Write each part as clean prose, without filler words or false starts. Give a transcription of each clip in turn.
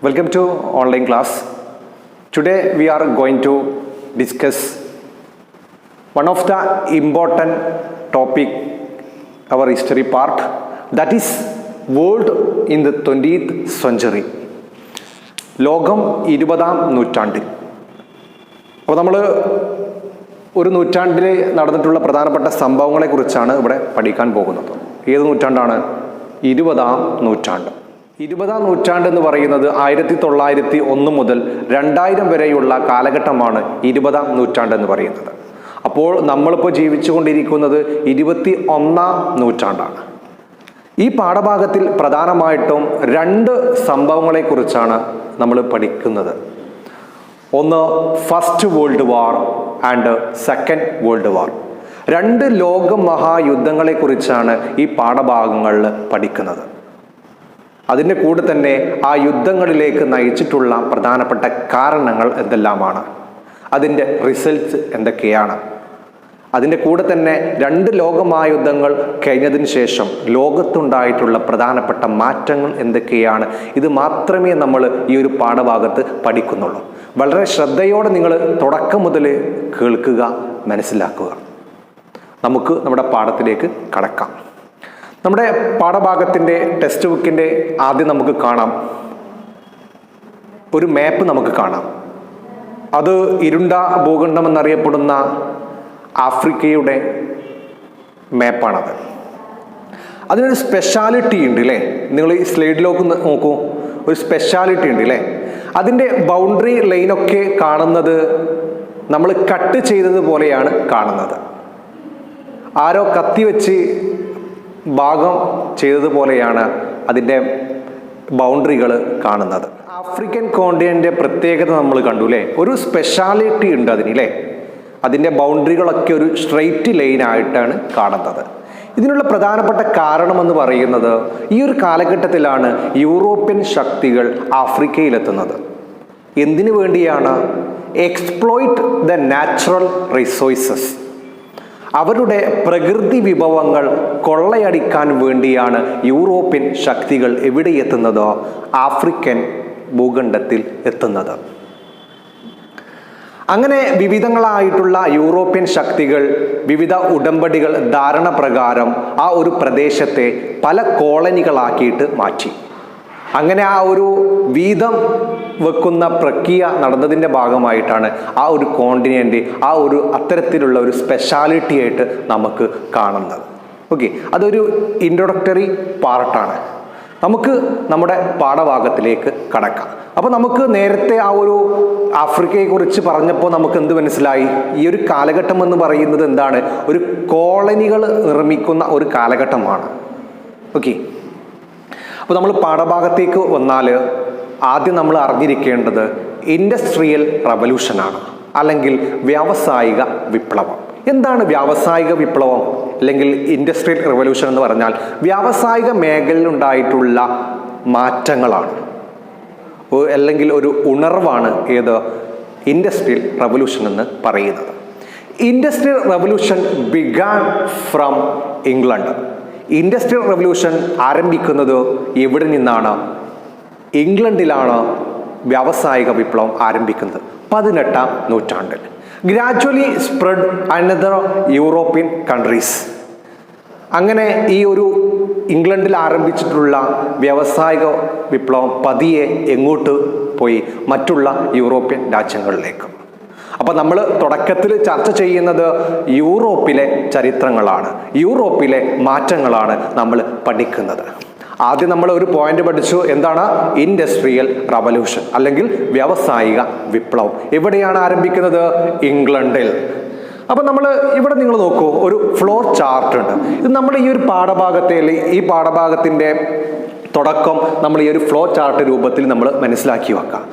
Welcome to online class. Today we are going to discuss one of the important topic, our history part, that is world in the 20th century. ലോകം 20-ാം നൂറ്റാണ്ടിൽ. അപ്പോൾ നമ്മൾ ഒരു നൂറ്റാണ്ടിൽ നടന്നിട്ടുള്ള പ്രധാനപ്പെട്ട സംഭവങ്ങളെക്കുറിച്ചാണ് ഇവിടെ പഠിക്കാൻ പോകുന്നത്. ഏത് നൂറ്റാണ്ടാണ്? 20-ാം നൂറ്റാണ്ട്. 20-ാം നൂറ്റാണ്ട് എന്ന് പറയുന്നത് 1901 മുതൽ 2000 വരെയുള്ള കാലഘട്ടമാണ് 20-ാം നൂറ്റാണ്ട് എന്ന് പറയുന്നത്. അപ്പോൾ നമ്മളിപ്പോൾ ജീവിച്ചുകൊണ്ടിരിക്കുന്നത് 21-ാം നൂറ്റാണ്ടാണ്. ഈ പാഠഭാഗത്തിൽ പ്രധാനമായിട്ടും 2 സംഭവങ്ങളെക്കുറിച്ചാണ് നമ്മൾ പഠിക്കുന്നത്. ഒന്ന് first world war and second world war. 2 ലോക മഹായുദ്ധങ്ങളെക്കുറിച്ചാണ് ഈ പാഠഭാഗങ്ങളിൽ പഠിക്കുന്നത്. അതിൻ്റെ കൂടെ തന്നെ ആ യുദ്ധങ്ങളിലേക്ക് നയിച്ചിട്ടുള്ള പ്രധാനപ്പെട്ട കാരണങ്ങൾ എന്തെല്ലാമാണ്, അതിൻ്റെ റിസൾട്ട്സ് എന്തൊക്കെയാണ്, അതിൻ്റെ കൂടെ തന്നെ 2 ലോകമഹായുദ്ധങ്ങൾ കഴിഞ്ഞതിന് ശേഷം ലോകത്തുണ്ടായിട്ടുള്ള പ്രധാനപ്പെട്ട മാറ്റങ്ങൾ എന്തൊക്കെയാണ്, ഇത് മാത്രമേ നമ്മൾ ഈ ഒരു പാഠഭാഗത്ത് പഠിക്കുന്നുള്ളൂ. വളരെ ശ്രദ്ധയോടെ നിങ്ങൾ തുടക്കം മുതൽ കേൾക്കുക, മനസ്സിലാക്കുക. നമുക്ക് നമ്മുടെ പാഠത്തിലേക്ക് കടക്കാം. നമ്മുടെ പാഠഭാഗത്തിൻ്റെ ടെക്സ്റ്റ് ബുക്കിൻ്റെ ആദ്യം നമുക്ക് കാണാം ഒരു മാപ്പ് നമുക്ക് കാണാം. അത് ഇരുണ്ട ഭൂഖണ്ഡം എന്നറിയപ്പെടുന്ന ആഫ്രിക്കയുടെ മാപ്പാണത്. അതിനൊരു സ്പെഷ്യാലിറ്റി ഉണ്ട് അല്ലേ? നിങ്ങൾ ഈ സ്ലൈഡിലേക്ക് നോക്കൂ, ഒരു സ്പെഷ്യാലിറ്റി ഉണ്ട് അല്ലേ? അതിൻ്റെ ബൗണ്ടറി ലൈനൊക്കെ കാണുന്നത് നമ്മൾ കട്ട് ചെയ്തതുപോലെയാണ് കാണുന്നത്. ആരോ കത്തി വെച്ച് ഭാഗം ചെയ്തതുപോലെയാണ് അതിൻ്റെ ബൗണ്ടറികൾ കാണുന്നത്. ആഫ്രിക്കൻ കോണ്ടിനെൻ്റിൻ്റെ പ്രത്യേകത നമ്മൾ കണ്ടു അല്ലേ? ഒരു സ്പെഷ്യാലിറ്റി ഉണ്ട് അതിനില്ലേ? അതിൻ്റെ ബൗണ്ടറികളൊക്കെ ഒരു സ്ട്രെയിറ്റ് ലൈനായിട്ടാണ് കാണുന്നത്. ഇതിനുള്ള പ്രധാനപ്പെട്ട കാരണമെന്ന് പറയുന്നത് ഈ ഒരു കാലഘട്ടത്തിലാണ് യൂറോപ്യൻ ശക്തികൾ ആഫ്രിക്കയിലെത്തുന്നത്. എന്തിനു വേണ്ടിയാണ്? Exploit the natural resources. അവരുടെ പ്രകൃതി വിഭവങ്ങൾ കൊള്ളയടിക്കാൻ വേണ്ടിയാണ് യൂറോപ്യൻ ശക്തികൾ എവിടെ എത്തുന്നത്? ആഫ്രിക്കൻ ഭൂഖണ്ഡത്തിൽ എത്തുന്നത്. അങ്ങനെ വിവിധങ്ങളായിട്ടുള്ള യൂറോപ്യൻ ശക്തികൾ വിവിധ ഉടമ്പടികൾ ധാരണ പ്രകാരം ആ ഒരു പ്രദേശത്തെ പല കോളനികളാക്കിയിട്ട് മാറ്റി. അങ്ങനെ ആ ഒരു വീതം വെക്കുന്ന പ്രക്രിയ നടന്നതിൻ്റെ ഭാഗമായിട്ടാണ് ആ ഒരു കോണ്ടിനെൻ്റ് ആ ഒരു അത്തരത്തിലുള്ള ഒരു സ്പെഷ്യാലിറ്റി ആയിട്ട് നമുക്ക് കാണുന്നത്. ഓക്കെ, അതൊരു ഇൻട്രൊഡക്ടറി പാർട്ടാണ്. നമുക്ക് നമ്മുടെ പാഠഭാഗത്തിലേക്ക് കടക്കാം. അപ്പോൾ നമുക്ക് നേരത്തെ ആ ഒരു ആഫ്രിക്കയെക്കുറിച്ച് പറഞ്ഞപ്പോൾ നമുക്ക് എന്ത് മനസ്സിലായി? ഈ ഒരു കാലഘട്ടം എന്ന് പറയുന്നത് എന്താണ്? ഒരു കോളനികൾ നിർമ്മിക്കുന്ന ഒരു കാലഘട്ടമാണ്. ഓക്കെ, അപ്പോൾ നമ്മൾ പാഠഭാഗത്തേക്ക് വന്നാൽ ആദ്യം നമ്മൾ അറിഞ്ഞിരിക്കേണ്ടത് ഇൻഡസ്ട്രിയൽ റവല്യൂഷനാണ്, അല്ലെങ്കിൽ വ്യാവസായിക വിപ്ലവം. എന്താണ് വ്യാവസായിക വിപ്ലവം അല്ലെങ്കിൽ ഇൻഡസ്ട്രിയൽ റവല്യൂഷൻ എന്ന് പറഞ്ഞാൽ? വ്യാവസായിക മേഖലയിലുണ്ടായിട്ടുള്ള മാറ്റങ്ങളാണ്, അല്ലെങ്കിൽ ഒരു ഉണർവാണ് ഏത് ഇൻഡസ്ട്രിയൽ റവല്യൂഷൻ എന്ന് പറയുന്നത്. Industrial revolution began from England. Industrial revolution ആരംഭിക്കുന്നത് എവിടെ നിന്നാണ്? ഇംഗ്ലണ്ടിലാണ് വ്യാവസായിക വിപ്ലവം ആരംഭിക്കുന്നത് 18-ാം നൂറ്റാണ്ടിൽ. Gradually spread another European countries. അങ്ങനെ ഈ ഒരു ഇംഗ്ലണ്ടിൽ ആരംഭിച്ചിട്ടുള്ള വ്യാവസായിക വിപ്ലവം പതിയെ എങ്ങോട്ട് പോയി? മറ്റുള്ള യൂറോപ്യൻ രാജ്യങ്ങളിലേക്ക്. അപ്പോൾ നമ്മൾ തുടക്കത്തിൽ ചർച്ച ചെയ്യുന്നത് യൂറോപ്പിലെ ചരിത്രങ്ങളാണ്, യൂറോപ്പിലെ മാറ്റങ്ങളാണ് നമ്മൾ പഠിക്കുന്നത്. ആദ്യം നമ്മൾ ഒരു പോയിന്റ് പഠിച്ചു, എന്താണ്? ഇൻഡസ്ട്രിയൽ റവല്യൂഷൻ അല്ലെങ്കിൽ വ്യാവസായിക വിപ്ലവം എവിടെയാണ് ആരംഭിക്കുന്നത്? ഇംഗ്ലണ്ടിൽ. അപ്പോൾ നമ്മൾ ഇവിടെ നിങ്ങൾ നോക്കൂ, ഒരു ഫ്ലോർ ചാർട്ട് ഉണ്ട്. ഇത് നമ്മൾ ഈ ഒരു ഈ പാഠഭാഗത്തിൻ്റെ തുടക്കം നമ്മൾ ഈ ഒരു ഫ്ലോ ചാർട്ട് രൂപത്തിൽ നമ്മൾ മനസ്സിലാക്കി വെക്കാം.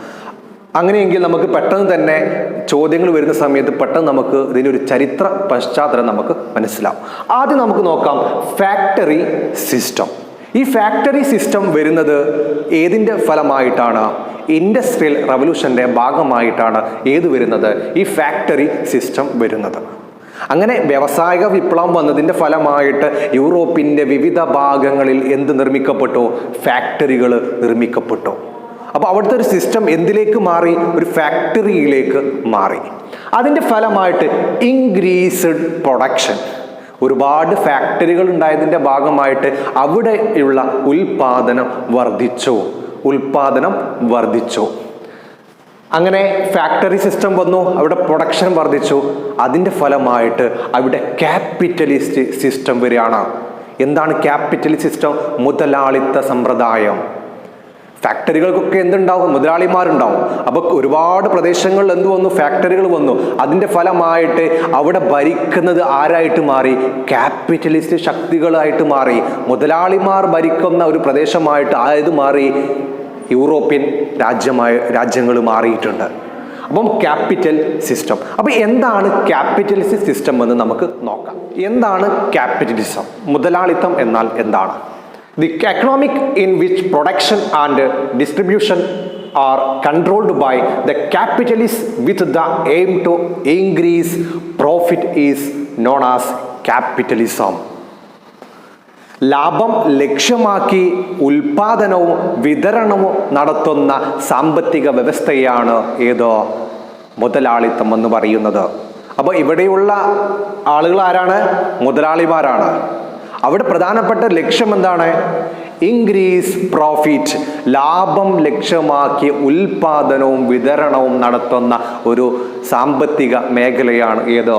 അങ്ങനെയെങ്കിൽ നമുക്ക് പെട്ടെന്ന് തന്നെ ചോദ്യങ്ങൾ വരുന്ന സമയത്ത് പെട്ടെന്ന് നമുക്ക് ഇതിനൊരു ചരിത്ര പശ്ചാത്തലം നമുക്ക് മനസ്സിലാവും. ആദ്യം നമുക്ക് നോക്കാം ഫാക്ടറി സിസ്റ്റം. ഈ ഫാക്ടറി സിസ്റ്റം വരുന്നത് ഏതിൻ്റെ ഫലമായിട്ടാണ്? ഇൻഡസ്ട്രിയൽ റവല്യൂഷൻ്റെ ഭാഗമായിട്ടാണ് ഏത് വരുന്നത്? ഈ ഫാക്ടറി സിസ്റ്റം വരുന്നത്. അങ്ങനെ വ്യാവസായിക വിപ്ലവം വന്നതിൻ്റെ ഫലമായിട്ട് യൂറോപ്പിൻ്റെ വിവിധ ഭാഗങ്ങളിൽ എന്ത് നിർമ്മിക്കപ്പെട്ടു? ഫാക്ടറികൾ നിർമ്മിക്കപ്പെട്ടു. അപ്പോൾ അവിടുത്തെ ഒരു സിസ്റ്റം എന്തിലേക്ക് മാറി? ഒരു ഫാക്ടറിയിലേക്ക് മാറി. അതിൻ്റെ ഫലമായിട്ട് ഇൻക്രീസ്ഡ് പ്രൊഡക്ഷൻ, ഒരുപാട് ഫാക്ടറികൾ ഉണ്ടായതിൻ്റെ ഭാഗമായിട്ട് അവിടെയുള്ള ഉൽപാദനം വർദ്ധിച്ചു. അങ്ങനെ ഫാക്ടറി സിസ്റ്റം വന്നു, അവിടെ പ്രൊഡക്ഷൻ വർദ്ധിച്ചു. അതിൻ്റെ ഫലമായിട്ട് അവിടെ ക്യാപിറ്റലിസ്റ്റ് സിസ്റ്റം വരികയാണ്. എന്താണ് ക്യാപിറ്റലിസ്റ്റ് സിസ്റ്റം? മുതലാളിത്ത സമ്പ്രദായം. ഫാക്ടറികൾക്കൊക്കെ എന്തുണ്ടാവും? മുതലാളിമാരുണ്ടാവും. അപ്പോൾ ഒരുപാട് പ്രദേശങ്ങളിൽ എന്ത് വന്നു? ഫാക്ടറികൾ വന്നു. അതിൻ്റെ ഫലമായിട്ട് അവിടെ ഭരിക്കുന്നത് ആരായിട്ട് മാറി? ക്യാപിറ്റലിസ്റ്റ് ശക്തികളായിട്ട് മാറി. മുതലാളിമാർ ഭരിക്കുന്ന ഒരു പ്രദേശമായിട്ട് ആയത് മാറി? യൂറോപ്യൻ രാജ്യങ്ങൾ മാറിയിട്ടുണ്ട്. അപ്പം ക്യാപിറ്റൽ സിസ്റ്റം. അപ്പോൾ എന്താണ് ക്യാപിറ്റലിസ്റ്റ് സിസ്റ്റം എന്ന് നമുക്ക് നോക്കാം. എന്താണ് ക്യാപിറ്റലിസം? മുതലാളിത്തം എന്നാൽ എന്താണ്? The economic in which production and distribution are controlled by the capitalists with the aim to increase profit is known as capitalism. ലാഭം ലക്ഷ്യമാക്കി ഉൽപാദനവും വിതരണവും നടത്തുന്ന സാമ്പത്തിക വ്യവസ്ഥയാണ് ഏതോ മുതലാളിത്തം എന്ന് പറയുന്നത്. അപ്പോൾ ഇവിടെയുള്ള ആളുകൾ ആരാണ്? മുതലാളിമാരാണ്. അവിടെ പ്രധാനപ്പെട്ട ലക്ഷ്യം എന്താണ്? ഇൻക്രീസ് പ്രോഫിറ്റ്, ലാഭം ലക്ഷ്യമാക്കി ഉൽപാദനവും വിതരണവും നടത്തുന്ന ഒരു സാമ്പത്തിക മേഖലയാണ് ഏതോ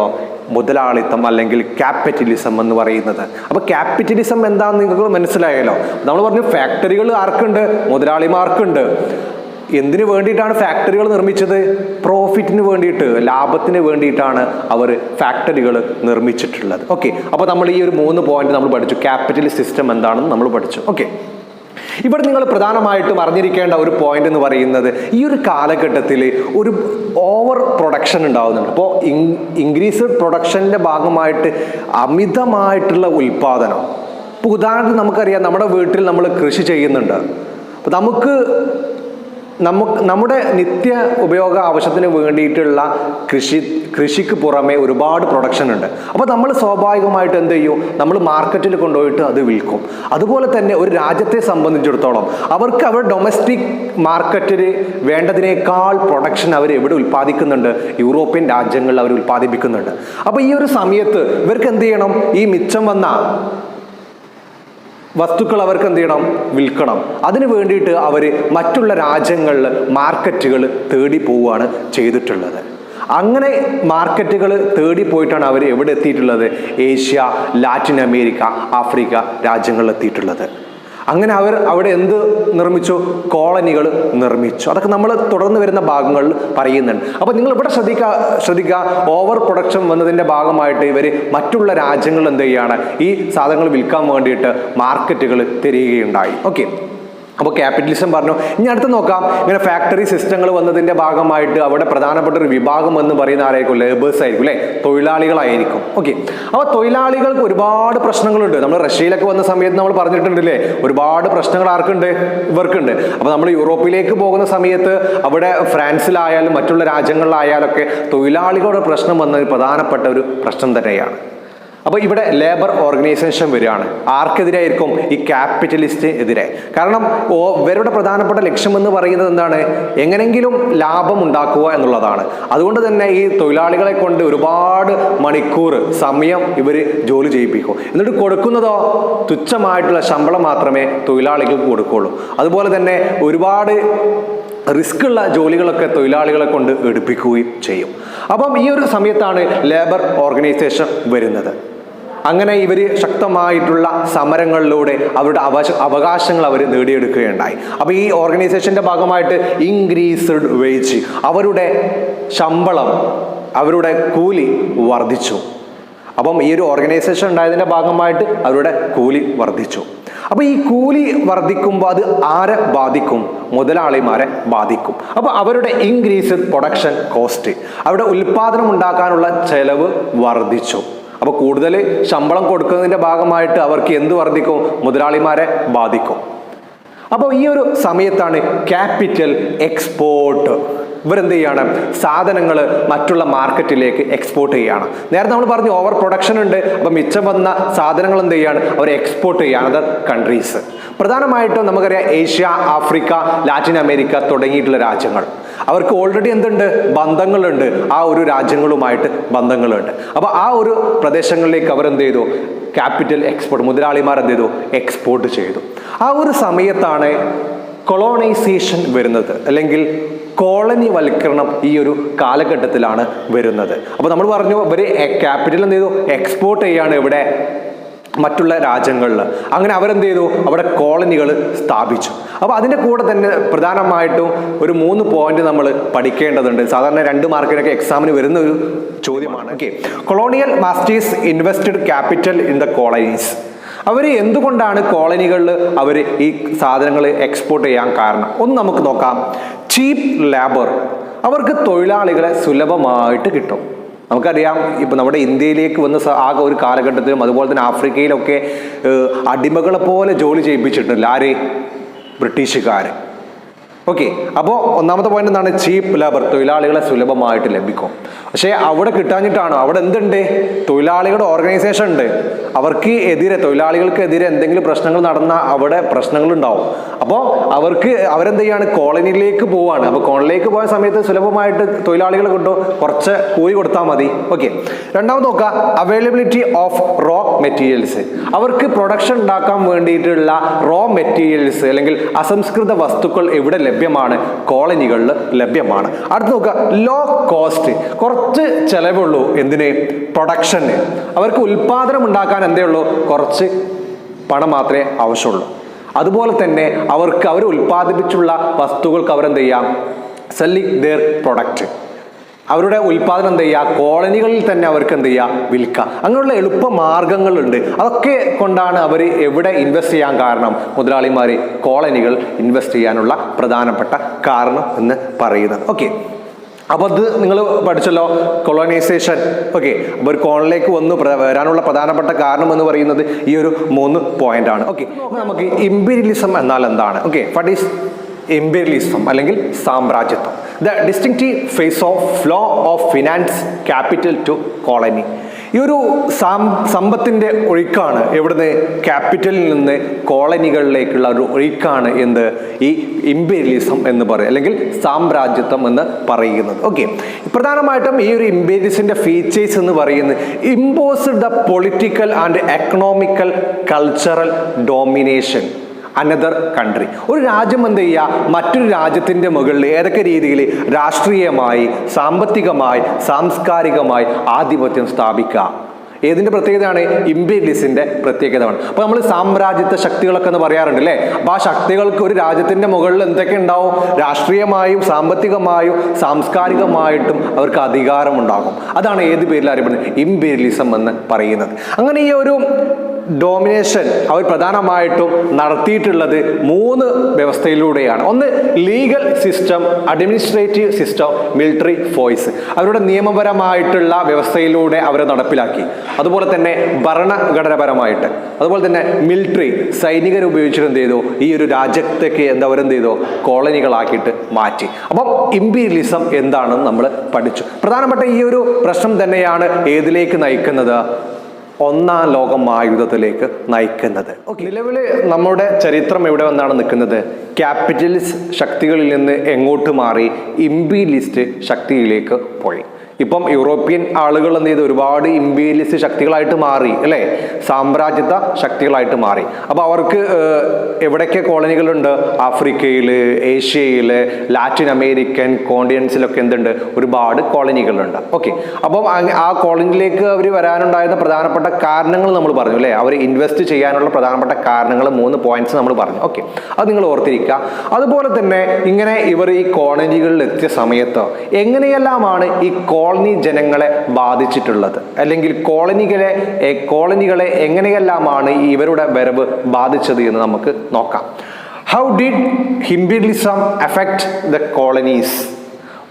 മുതലാളിത്തം അല്ലെങ്കിൽ ക്യാപിറ്റലിസം എന്ന് പറയുന്നത്. അപ്പോൾ ക്യാപിറ്റലിസം എന്താണെന്ന് നിങ്ങൾക്ക് മനസ്സിലായല്ലോ. നമ്മൾ പറഞ്ഞു ഫാക്ടറികൾ ആർക്കുണ്ട്? മുതലാളിമാർക്കുണ്ട്. എന്തിനു വേണ്ടിയിട്ടാണ് ഫാക്ടറികൾ നിർമ്മിച്ചത്? പ്രോഫിറ്റിന് വേണ്ടിയിട്ട്, ലാഭത്തിന് വേണ്ടിയിട്ടാണ് അവർ ഫാക്ടറികൾ നിർമ്മിച്ചിട്ടുള്ളത്. ഓക്കെ, അപ്പോൾ നമ്മൾ ഈ ഒരു 3 പോയിന്റ് നമ്മൾ പഠിച്ചു. ക്യാപിറ്റലിസ്റ്റ് സിസ്റ്റം എന്താണെന്ന് നമ്മൾ പഠിച്ചു. ഓക്കെ, ഇവിടെ നിങ്ങൾ പ്രധാനമായിട്ടും അറിഞ്ഞിരിക്കേണ്ട ഒരു പോയിന്റ് എന്ന് പറയുന്നത്, ഈ ഒരു കാലഘട്ടത്തിൽ ഒരു ഓവർ പ്രൊഡക്ഷൻ ഉണ്ടാകുന്നുണ്ട്. അപ്പോൾ ഇൻക്രീസ്ഡ് പ്രൊഡക്ഷൻ്റെ ഭാഗമായിട്ട് അമിതമായിട്ടുള്ള ഉൽപാദനം. ഇപ്പോൾ ഉദാഹരണത്തിന് നമുക്കറിയാം, നമ്മുടെ വീട്ടിൽ നമ്മൾ കൃഷി ചെയ്യുന്നുണ്ട്. അപ്പോൾ നമ്മുടെ നിത്യ ഉപയോഗ ആവശ്യത്തിന് വേണ്ടിയിട്ടുള്ള കൃഷിക്ക് പുറമെ ഒരുപാട് പ്രൊഡക്ഷൻ ഉണ്ട്. അപ്പോൾ നമ്മൾ സ്വാഭാവികമായിട്ട് എന്ത് ചെയ്യും? നമ്മൾ മാർക്കറ്റിൽ കൊണ്ടുപോയിട്ട് അത് വിൽക്കും. അതുപോലെ തന്നെ ഒരു രാജ്യത്തെ സംബന്ധിച്ചിടത്തോളം അവർക്ക് അവർ ഡൊമസ്റ്റിക് മാർക്കറ്റിൽ വേണ്ടതിനേക്കാൾ പ്രൊഡക്ഷൻ അവർ എവിടെ ഉൽപ്പാദിക്കുന്നുണ്ട്? യൂറോപ്യൻ രാജ്യങ്ങളിൽ അവർ ഉൽപ്പാദിപ്പിക്കുന്നുണ്ട്. അപ്പോൾ ഈ ഒരു സമയത്ത് ഇവർക്ക് എന്ത് ചെയ്യണം? ഈ മിച്ചം വന്ന വസ്തുക്കൾ അവർക്ക് എന്ത് ചെയ്യണം? വിൽക്കണം. അതിനു വേണ്ടിയിട്ട് അവർ മറ്റുള്ള രാജ്യങ്ങളിൽ മാർക്കറ്റുകൾ തേടി പോവുകയാണ് ചെയ്തിട്ടുള്ളത്. അങ്ങനെ മാർക്കറ്റുകൾ തേടി പോയിട്ടാണ് അവർ എവിടെ എത്തിയിട്ടുള്ളത്? ഏഷ്യ, ലാറ്റിൻ അമേരിക്ക, ആഫ്രിക്ക രാജ്യങ്ങളിൽ എത്തിയിട്ടുള്ളത്. അങ്ങനെ അവർ അവിടെ എന്ത് നിർമ്മിച്ചു? കോളനികൾ നിർമ്മിച്ചു. അതൊക്കെ നമ്മൾ തുടർന്ന് വരുന്ന ഭാഗങ്ങളിൽ പറയുന്നുണ്ട്. അപ്പോൾ നിങ്ങൾ ഇവിടെ ശ്രദ്ധിക്കുക, ഓവർ പ്രൊഡക്ഷൻ വന്നതിൻ്റെ ഭാഗമായിട്ട് ഇവർ മറ്റുള്ള രാജ്യങ്ങൾ എന്ത് ചെയ്യുകയാണ്? ഈ സാധനങ്ങൾ വിൽക്കാൻ വേണ്ടിയിട്ട് മാർക്കറ്റുകൾ തിരയുകയുണ്ടായി. ഓക്കെ, അപ്പോൾ ക്യാപിറ്റലിസം പറഞ്ഞു. ഇനി അടുത്ത് നോക്കാം. ഇങ്ങനെ ഫാക്ടറി സിസ്റ്റങ്ങൾ വന്നതിൻ്റെ ഭാഗമായിട്ട് അവിടെ പ്രധാനപ്പെട്ട ഒരു വിഭാഗം എന്ന് പറയുന്ന ആരായിരിക്കും? ലേബേഴ്സ് ആയിരിക്കും, അല്ലേ? തൊഴിലാളികളായിരിക്കും. ഓക്കെ, അപ്പോൾ തൊഴിലാളികൾക്ക് ഒരുപാട് പ്രശ്നങ്ങളുണ്ട്. നമ്മൾ റഷ്യയിലൊക്കെ വന്ന സമയത്ത് നമ്മൾ പറഞ്ഞിട്ടുണ്ടല്ലേ, ഒരുപാട് പ്രശ്നങ്ങൾ ആർക്കുണ്ട്? ഇവർക്കുണ്ട്. അപ്പോൾ നമ്മൾ യൂറോപ്പിലേക്ക് പോകുന്ന സമയത്ത് അവിടെ ഫ്രാൻസിലായാലും മറ്റുള്ള രാജ്യങ്ങളിലായാലൊക്കെ തൊഴിലാളികളുടെ പ്രശ്നം വന്നത് പ്രധാനപ്പെട്ട ഒരു പ്രശ്നം തന്നെയാണ്. അപ്പോൾ ഇവിടെ ലേബർ ഓർഗനൈസേഷൻ വരികയാണ്. ആർക്കെതിരായിരിക്കും? ഈ ക്യാപിറ്റലിസ്റ്റ് എതിരെ. കാരണം ഇവരുടെ പ്രധാനപ്പെട്ട ലക്ഷ്യം എന്ന് പറയുന്നത് എന്താണ്? എങ്ങനെങ്കിലും ലാഭം ഉണ്ടാക്കുക എന്നുള്ളതാണ്. അതുകൊണ്ട് തന്നെ ഈ തൊഴിലാളികളെ കൊണ്ട് ഒരുപാട് മണിക്കൂർ സമയം ഇവർ ജോലി ചെയ്യിപ്പിക്കും. എന്നിട്ട് കൊടുക്കുന്നതോ തുച്ഛമായിട്ടുള്ള ശമ്പളം മാത്രമേ തൊഴിലാളികൾക്ക് കൊടുക്കുകയുള്ളൂ. അതുപോലെ തന്നെ ഒരുപാട് റിസ്ക് ഉള്ള ജോലികളൊക്കെ തൊഴിലാളികളെ കൊണ്ട് എടുപ്പിക്കുകയും ചെയ്യും. അപ്പം ഈ ഒരു സമയത്താണ് ലേബർ ഓർഗനൈസേഷൻ വരുന്നത്. അങ്ങനെ ഇവർ ശക്തമായിട്ടുള്ള സമരങ്ങളിലൂടെ അവരുടെ അവകാശങ്ങൾ അവർ നേടിയെടുക്കുകയുണ്ടായി. അപ്പോൾ ഈ ഓർഗനൈസേഷൻ്റെ ഭാഗമായിട്ട് ഇൻക്രീസ്ഡ് വേജ്, അവരുടെ ശമ്പളം, അവരുടെ കൂലി വർദ്ധിച്ചു. അപ്പം ഈ ഒരു ഓർഗനൈസേഷൻ ഉണ്ടായതിൻ്റെ ഭാഗമായിട്ട് അവരുടെ കൂലി വർദ്ധിച്ചു. അപ്പോൾ ഈ കൂലി വർദ്ധിക്കുമ്പോൾ അത് ആരെ ബാധിക്കും? മുതലാളിമാരെ ബാധിക്കും. അപ്പോൾ അവരുടെ ഇൻക്രീസ്ഡ് പ്രൊഡക്ഷൻ കോസ്റ്റ്, അവിടെ ഉൽപാദനം ഉണ്ടാക്കാനുള്ള ചെലവ് വർദ്ധിച്ചു. അപ്പോൾ കൂടുതൽ ശമ്പളം കൊടുക്കുന്നതിൻ്റെ ഭാഗമായിട്ട് അവർക്ക് എന്ത് വർദ്ധിക്കും? മുതലാളിമാരെ ബാധിക്കും. അപ്പോൾ ഈ ഒരു സമയത്താണ് ക്യാപിറ്റൽ എക്സ്പോർട്ട് ഇവരെന്ത് ചെയ്യാണ്? സാധനങ്ങൾ മറ്റുള്ള മാർക്കറ്റിലേക്ക് എക്സ്പോർട്ട് ചെയ്യുകയാണ്. നേരത്തെ നമ്മൾ പറഞ്ഞു ഓവർ പ്രൊഡക്ഷൻ ഉണ്ട്, അപ്പം മിച്ചം വന്ന സാധനങ്ങൾ എന്ത് ചെയ്യാണ്? അവർ എക്സ്പോർട്ട് ചെയ്യുകയാണ് അതർ കൺട്രീസ്. പ്രധാനമായിട്ടും നമുക്കറിയാം ഏഷ്യ, ആഫ്രിക്ക, ലാറ്റിൻ അമേരിക്ക തുടങ്ങിയിട്ടുള്ള രാജ്യങ്ങൾ അവർക്ക് ഓൾറെഡി എന്തുണ്ട്? ബന്ധങ്ങളുണ്ട്, ആ ഒരു രാജ്യങ്ങളുമായിട്ട് ബന്ധങ്ങളുണ്ട്. അപ്പോൾ ആ ഒരു പ്രദേശങ്ങളിലേക്ക് അവരെന്ത് ചെയ്തു? ക്യാപിറ്റൽ എക്സ്പോർട്ട്, മുതലാളിമാർ എന്ത് ചെയ്തു? എക്സ്പോർട്ട് ചെയ്തു. ആ ഒരു സമയത്താണ് കൊളോണൈസേഷൻ വരുന്നത്, അല്ലെങ്കിൽ കോളനി വൽക്കരണം ഈ ഒരു കാലഘട്ടത്തിലാണ് വരുന്നത്. അപ്പോൾ നമ്മൾ പറഞ്ഞു ഇവർ ക്യാപിറ്റൽ എന്ത് ചെയ്തു? എക്സ്പോർട്ട് ചെയ്യാണ് ഇവിടെ മറ്റുള്ള രാജ്യങ്ങളിൽ. അങ്ങനെ അവരെന്ത് ചെയ്തു? അവിടെ കോളനികൾ സ്ഥാപിച്ചു. അപ്പോൾ അതിൻ്റെ കൂടെ തന്നെ പ്രധാനമായിട്ടും ഒരു 3 പോയിന്റ് നമ്മൾ പഠിക്കേണ്ടതുണ്ട്. സാധാരണ 2 മാർക്കിനൊക്കെ എക്സാമിന് വരുന്ന ഒരു ചോദ്യമാണ്. Okay, colonial masters invested capital in the colonies. അവർ എന്തുകൊണ്ടാണ് കോളനികളിൽ അവർ ഈ സാധനങ്ങൾ എക്സ്പോർട്ട് ചെയ്യാൻ കാരണം? ഒന്ന് നമുക്ക് നോക്കാം. ചീപ്പ് ലേബർ, അവർക്ക് തൊഴിലാളികളെ സുലഭമായിട്ട് കിട്ടും. നമുക്കറിയാം ഇപ്പം നമ്മുടെ ഇന്ത്യയിലേക്ക് വന്ന ആകെ ഒരു കാലഘട്ടത്തിലും അതുപോലെ തന്നെ ആഫ്രിക്കയിലൊക്കെ അടിമകളെ പോലെ ജോലി ചെയ്യിപ്പിച്ചിട്ടില്ല ആര്? ബ്രിട്ടീഷുകാർ. ഓക്കെ, അപ്പോൾ ഒന്നാമത്തെ പോയിന്റ് എന്താണ്? ചീപ്പ് ലേബർ, തൊഴിലാളികളെ സുലഭമായിട്ട് ലഭിക്കും. പക്ഷേ അവിടെ കിട്ടാഞ്ഞിട്ടാണോ? അവിടെ എന്തുണ്ട്? തൊഴിലാളികളുടെ ഓർഗനൈസേഷൻ ഉണ്ട്. അവർക്ക് എതിരെ, തൊഴിലാളികൾക്കെതിരെ എന്തെങ്കിലും പ്രശ്നങ്ങൾ നടന്നാൽ അവിടെ പ്രശ്നങ്ങൾ ഉണ്ടാവും. അപ്പോൾ അവരെന്ത് ചെയ്യാണ്? കോളനിയിലേക്ക് പോവാണ്. അപ്പോൾ കോളനിയിലേക്ക് പോയ സമയത്ത് സുലഭമായിട്ട് തൊഴിലാളികളെ കിട്ടും, കുറച്ച് കൂലി കൊടുത്താൽ മതി. ഓക്കെ, രണ്ടാമത് നോക്കുക, അവൈലബിലിറ്റി ഓഫ് റോ മെറ്റീരിയൽസ്. അവർക്ക് പ്രൊഡക്ഷൻ ഉണ്ടാക്കാൻ വേണ്ടിയിട്ടുള്ള റോ മെറ്റീരിയൽസ് അല്ലെങ്കിൽ അസംസ്കൃത വസ്തുക്കൾ എവിടെ ലഭ്യമാണ്? കോളനികളിൽ ലഭ്യമാണ്. അടുത്ത് നോക്കുക, ലോ കോസ്റ്റ്, കുറച്ച് ചെലവുള്ളൂ. എന്തിന്? പ്രൊഡക്ഷന്. അവർക്ക് ഉൽപാദനം ഉണ്ടാക്കാൻ എന്തേ ഉള്ളൂ? കുറച്ച് പണം മാത്രമേ ആവശ്യമുള്ളൂ. അതുപോലെ തന്നെ അവർ ഉൽപ്പാദിപ്പിച്ചുള്ള വസ്തുക്കൾക്ക് അവരെന്ത് ചെയ്യാം? സെല്ലിങ് ദെയർ പ്രൊഡക്റ്റ്, അവരുടെ ഉൽപ്പാദനം എന്ത് ചെയ്യുക? കോളനികളിൽ തന്നെ അവർക്ക് എന്ത് ചെയ്യുക? വിൽക്കുക. അങ്ങനെയുള്ള എളുപ്പ മാർഗങ്ങളുണ്ട്. അതൊക്കെ കൊണ്ടാണ് അവർ എവിടെ ഇൻവെസ്റ്റ് ചെയ്യാൻ കാരണം? മുതലാളിമാർ കോളനികൾ ഇൻവെസ്റ്റ് ചെയ്യാനുള്ള പ്രധാനപ്പെട്ട കാരണം എന്ന് പറയുന്നത്. ഓക്കെ, അപ്പോൾ അത് നിങ്ങൾ പഠിച്ചല്ലോ, കൊളോണൈസേഷൻ. ഓക്കെ, അപ്പോൾ ഒരു കോളനിലേക്ക് വരാനുള്ള പ്രധാനപ്പെട്ട കാരണം എന്ന് പറയുന്നത് ഈ ഒരു 3 പോയിന്റാണ്. ഓക്കെ, നമുക്ക് ഇമ്പീരിയലിസം എന്നാൽ എന്താണ്? ഓക്കെ, വാട്ട് ഈസ് ഇമ്പീരിയലിസം അല്ലെങ്കിൽ സാമ്രാജ്യത്വം? The distinctive phase of flow of finance capital to colony. ഈ ഒരു സമ്പത്തിന്റെ ഒഴുക്കാണ് എവിടുന്ന്? ക്യാപിറ്റലിൽ നിന്ന് കോളനികളിലേക്കുള്ള ഒരു ഒഴുക്കാണ് എന്ത്? ഈ ഇമ്പീരിയലിസം എന്ന് പറയും, അല്ലെങ്കിൽ സാമ്രാജ്യത്വം എന്ന് പറയുന്നത്. ഓക്കെ, പ്രധാനമായിട്ടും ഈ ഒരു ഇമ്പീരിയലിസത്തിന്റെ ഫീച്ചേഴ്സ് എന്ന് പറയുന്നത് imposed the political and economical cultural domination another country. ഒരു രാജ്യം എന്ത് ചെയ്യുക? മറ്റൊരു രാജ്യത്തിന്റെ മുകളിൽ ഏതൊക്കെ രീതിയിൽ? രാഷ്ട്രീയമായി, സാമ്പത്തികമായി, സാംസ്കാരികമായി ആധിപത്യം സ്ഥാപിക്കുക. ഏതിന്റെ പ്രത്യേകതയാണ്? ഇമ്പീരിയലിസത്തിന്റെ പ്രത്യേകതയാണ്. അപ്പൊ നമ്മൾ സാമ്രാജ്യത്വ ശക്തികളൊക്കെ എന്ന് പറയാറുണ്ട് അല്ലേ? അപ്പൊ ആ ശക്തികൾക്ക് ഒരു രാജ്യത്തിന്റെ മുകളിൽ എന്തൊക്കെ ഉണ്ടാവും? രാഷ്ട്രീയമായും സാമ്പത്തികമായും സാംസ്കാരികമായിട്ടും അവർക്ക് അധികാരം ഉണ്ടാകും. അതാണ് ഏത് പേരിൽ അറിയപ്പെടുന്നത്? ഇമ്പീരിയലിസം എന്ന് പറയുന്നത്. അങ്ങനെ ഈ ഒരു ഡോമിനേഷൻ അവർ പ്രധാനമായിട്ടും നടത്തിയിട്ടുള്ളത് 3 വ്യവസ്ഥയിലൂടെയാണ്. ഒന്ന് legal system, administrative system, military force. അവരുടെ നിയമപരമായിട്ടുള്ള വ്യവസ്ഥയിലൂടെ അവരെ നടപ്പിലാക്കി. അതുപോലെ തന്നെ ഭരണഘടനാപരമായിട്ട്, അതുപോലെ തന്നെ മിലിറ്ററി, സൈനികരെ ഉപയോഗിച്ചിട്ട് എന്ത് ചെയ്തു? ഈ ഒരു രാജ്യത്തേക്ക് അവരെന്ത് ചെയ്തു? കോളനികളാക്കിയിട്ട് മാറ്റി. അപ്പം ഇമ്പീരിയലിസം എന്താണെന്ന് നമ്മൾ പഠിച്ചു. പ്രധാനപ്പെട്ട ഈ ഒരു പ്രശ്നം തന്നെയാണ് ഏതിലേക്ക് നയിക്കുന്നത്? 1-ാം ലോക മഹായുദ്ധത്തിലേക്ക് നയിക്കുന്നത്. നിലവിൽ നമ്മുടെ ചരിത്രം എവിടെ വന്നാണ് നിൽക്കുന്നത്? ക്യാപിറ്റലിസ്റ്റ് ശക്തികളിൽ നിന്ന് എങ്ങോട്ട് മാറി? ഇമ്പീരിയലിസ്റ്റ് ശക്തിയിലേക്ക് പോയി. ഇപ്പം യൂറോപ്യൻ ആളുകൾ എന്ത് ചെയ്തു? ഒരുപാട് ഇമ്പീരിയലിസ്റ്റ് ശക്തികളായിട്ട് മാറി അല്ലേ? സാമ്രാജ്യത്വ ശക്തികളായിട്ട് മാറി. അപ്പോൾ അവർക്ക് എവിടെയൊക്കെ കോളനികളുണ്ട്? ആഫ്രിക്കയിൽ, ഏഷ്യയിൽ, ലാറ്റിൻ അമേരിക്കൻ കോണ്ടിനെന്റ്സിലൊക്കെ എന്തുണ്ട്? ഒരുപാട് കോളനികളുണ്ട്. ഓക്കെ, അപ്പം ആ കോളനിയിലേക്ക് അവർ വരാനുണ്ടായിരുന്ന പ്രധാനപ്പെട്ട കാരണങ്ങൾ നമ്മൾ പറഞ്ഞു അല്ലേ? അവർ ഇൻവെസ്റ്റ് ചെയ്യാനുള്ള പ്രധാനപ്പെട്ട കാരണങ്ങൾ 3 പോയിന്റ്സ് നമ്മൾ പറഞ്ഞു. ഓക്കെ, അത് നിങ്ങൾ ഓർത്തിരിക്കുക. അതുപോലെ തന്നെ ഇങ്ങനെ ഇവർ ഈ കോളനികളിൽ എത്തിയ സമയത്ത് എങ്ങനെയെല്ലാമാണ് ഈ കോളനി ജനങ്ങളെ ബാധിച്ചിട്ടുള്ളത്, അല്ലെങ്കിൽ കോളനികളെ എങ്ങനെയെല്ലാമാണ് ഇവരുടെ വരവ് ബാധിച്ചത് എന്ന് നമുക്ക് നോക്കാം. How did imperialism affect the colonies?